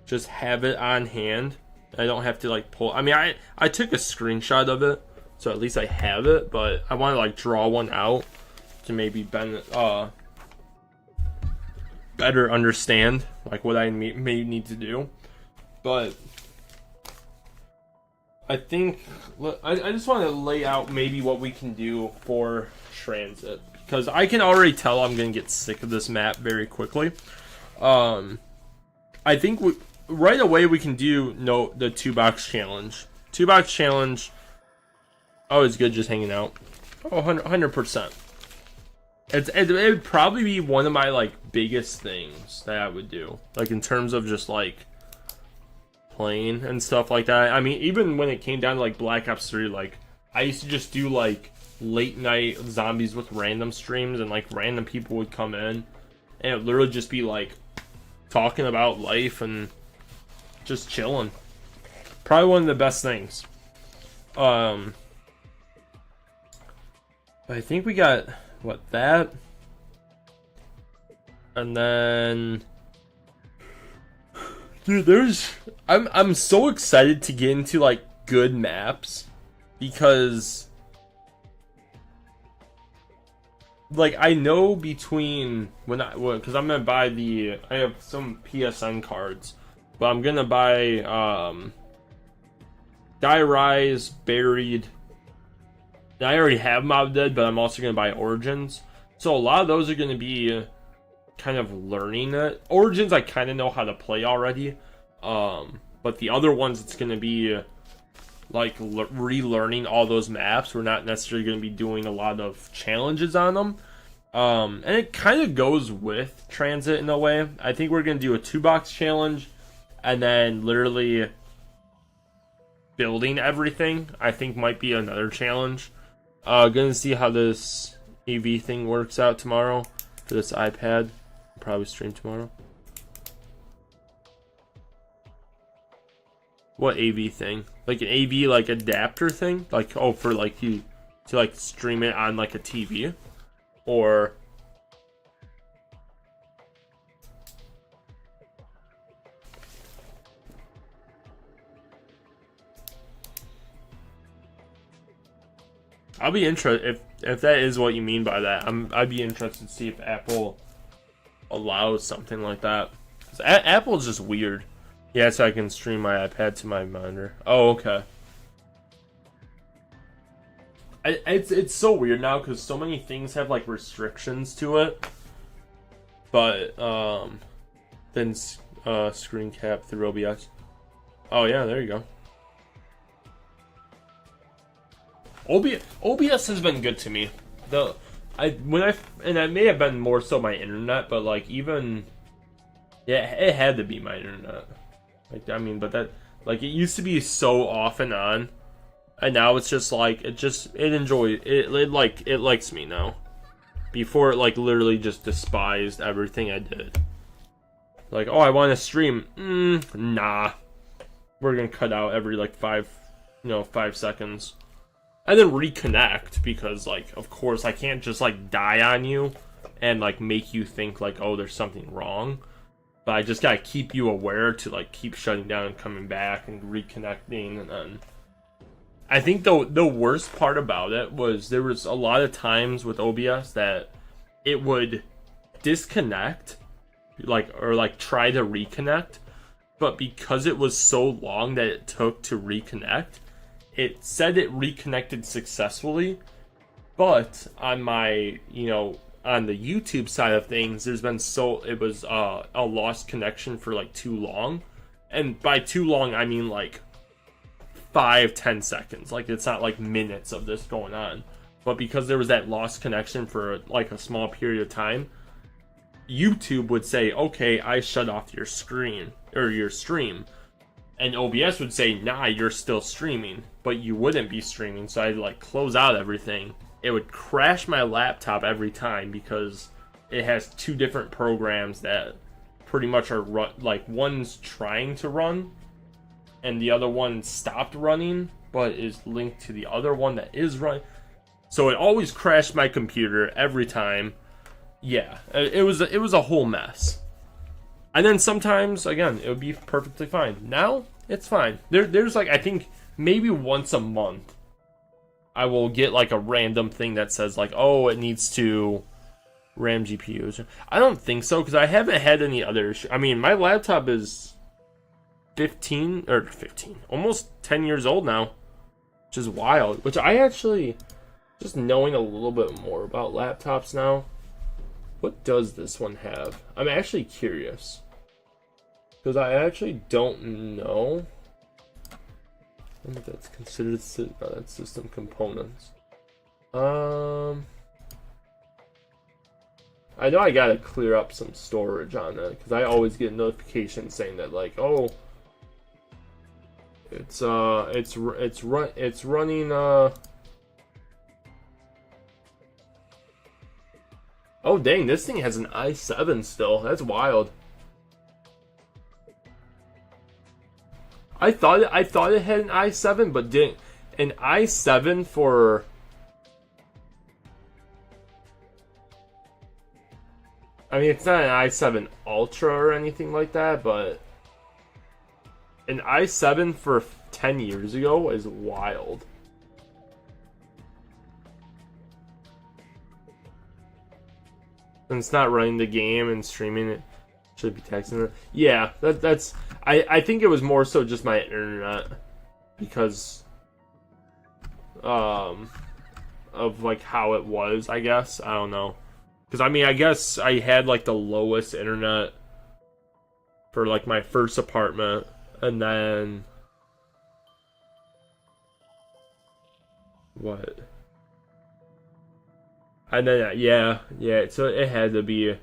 just have it on hand. I don't have to like pull. I mean, I took a screenshot of it, so at least I have it. But I want to like draw one out to maybe better understand like what I may need to do. But I think I just want to lay out maybe what we can do for Tranzit, because I can already tell I'm gonna get sick of this map very quickly. I think right away we can do the 2-box challenge. 2-box challenge, always good just hanging out. 100%. It would probably be one of my like biggest things that I would do, like in terms of just like playing and stuff like that. I mean, even when it came down to like Black Ops 3, like I used to just do like late night zombies with random streams, and like random people would come in and it would literally just be like talking about life and just chilling. Probably one of the best things. But I think we got that, and then dude, I'm so excited to get into like good maps, because like I know between because I'm gonna buy I have some PSN cards, but I'm gonna buy Die Rise, Buried. I already have Mob Dead, but I'm also gonna buy Origins. So a lot of those are going to be kind of learning it. Origins, I kind of know how to play already. But the other ones, it's going to be like relearning all those maps. We're not necessarily going to be doing a lot of challenges on them. And it kind of goes with Transit in a way. I think we're going to do a 2-box challenge and then literally building everything, I think might be another challenge. Gonna see how this AV thing works out tomorrow for this iPad. I'll probably stream tomorrow. What AV thing? Like an AV like adapter thing? Like, oh, for like you to like stream it on like a TV? Or I'll be interested if that is what you mean by that. I'd be interested to see if Apple allows something like that. 'Cause Apple's just weird. Yeah, so I can stream my iPad to my monitor. Oh, okay. It's so weird now because so many things have like restrictions to it. But then screen cap through OBS. Oh yeah, there you go. OBS has been good to me. And it may have been more so my internet, but like even yeah, it had to be my internet. Like I mean, but that like it used to be so off and on. And now it's just like it likes me now. Before it like literally just despised everything I did. Like, oh, I want to stream. Nah. We're gonna cut out every like 5 seconds. And then reconnect because like of course I can't just like die on you and like make you think like, oh, there's something wrong. But I just gotta keep you aware to like keep shutting down and coming back and reconnecting. And then I think the worst part about it was there was a lot of times with OBS that it would disconnect, or try to reconnect, but because it was so long that it took to reconnect, it said it reconnected successfully. But on my, on the YouTube side of things, there's been it was a lost connection for like too long, and by too long I mean like 5-10 seconds. Like it's not like minutes of this going on, but because there was that lost connection for like a small period of time, YouTube would say, okay, I shut off your screen or your stream, and OBS would say, nah, you're still streaming, but you wouldn't be streaming. So I'd like close out everything. It would crash my laptop every time because it has 2 different programs that pretty much are like one's trying to run and the other one stopped running, but is linked to the other one that is running. So it always crashed my computer every time. Yeah, it was a whole mess. And then sometimes, again, it would be perfectly fine. Now, it's fine. There's like, I think, maybe once a month, I will get like a random thing that says like, oh, it needs to RAM GPUs. I don't think so, because I haven't had any other issues. I mean, my laptop is 15, almost 10 years old now, which is wild. Which I actually, just knowing a little bit more about laptops now, what does this one have? I'm actually curious, because I actually don't know. I think that's considered that's system components. I know I gotta clear up some storage on it, because I always get notifications saying that like, oh, it's running oh dang, this thing has an i7 still. That's wild. I thought it had an i7, but didn't. An i7 for, I mean, it's not an i7 Ultra or anything like that, but an i7 for 10 years ago is wild. And it's not running the game and streaming it. Should be texting it. Yeah, that's. I think it was more so just my internet, because of like how it was. I guess I don't know. Because, I mean, I guess I had, like, the lowest internet for, like, my first apartment. And then... What? And then, yeah, so it had to be...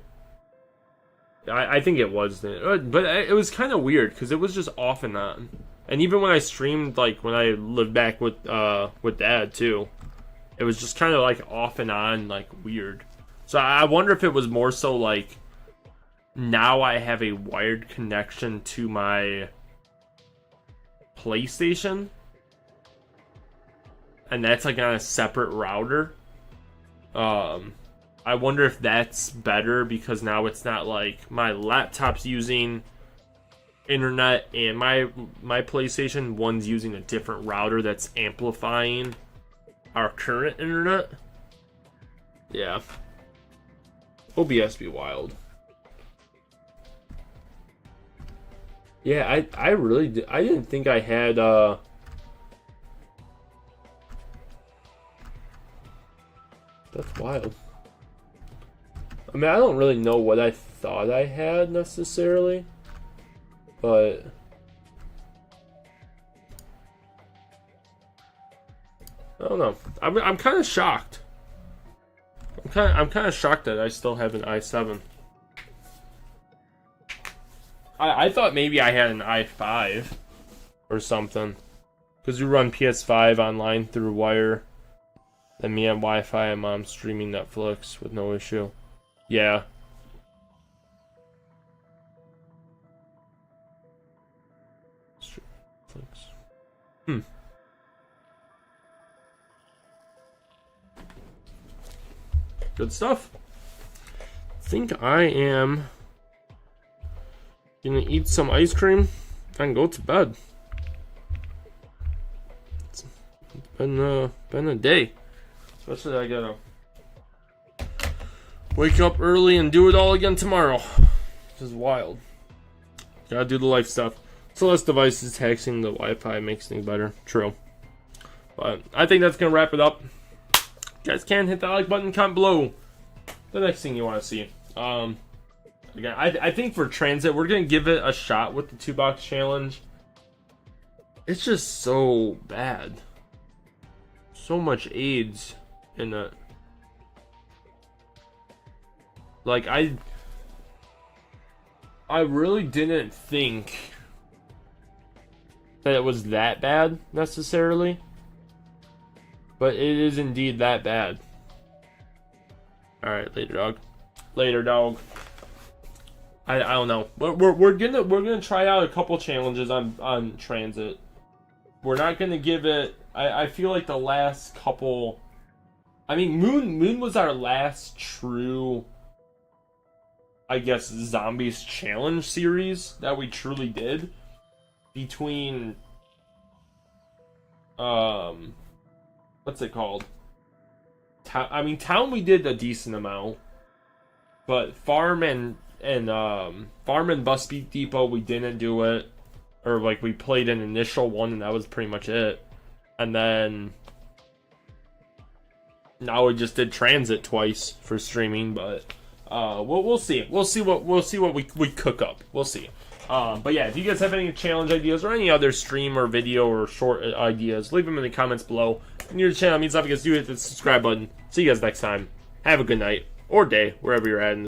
I think it was, but it was kind of weird, because it was just off and on. And even when I streamed, like, when I lived back with Dad, too, it was just kind of, like, off and on, like, weird. So I wonder if it was more so, like, now I have a wired connection to my PlayStation, and that's, like, on a separate router. I wonder if that's better, because now it's not like my laptop's using internet and my PlayStation, one's using a different router that's amplifying our current internet. Yeah. OBS be wild. Yeah, I really did. I didn't think I had that's wild. I mean, I don't really know what I thought I had necessarily, but I don't know. I'm kind of shocked. I'm kind of shocked that I still have an i7. I thought maybe I had an i5 or something, because we run PS5 online through wire, then me on Wi-Fi and Mom streaming Netflix with no issue. Yeah. Good stuff. I think I am gonna eat some ice cream and go to bed. It's been a day. Especially I gotta wake up early and do it all again tomorrow. This is wild. Gotta do the life stuff. So less devices taxing the Wi-Fi makes things better. True. But I think that's gonna wrap it up. You guys can hit that like button, comment below the next thing you want to see. Again, I think for Transit, we're gonna give it a shot with the 2-box challenge. It's just so bad. So much AIDS in it. Like, I really didn't think that it was that bad, necessarily. But it is indeed that bad. Alright, later, dog. Later, dog. I don't know. We're gonna try out a couple challenges on Transit. We're not gonna give it... I feel like the last couple... I mean, Moon was our last true, I guess, Zombies challenge series that we truly did. Between... what's it called? Town we did a decent amount. But Farm and Bus Depot, we didn't do it. Or, like, we played an initial one and that was pretty much it. And then... now we just did Transit twice for streaming, but... we'll see. We'll see what we cook up. We'll see. But yeah, if you guys have any challenge ideas or any other stream or video or short ideas, leave them in the comments below. And your channel means nothing, guys. Do hit the subscribe button. See you guys next time. Have a good night or day, wherever you're at.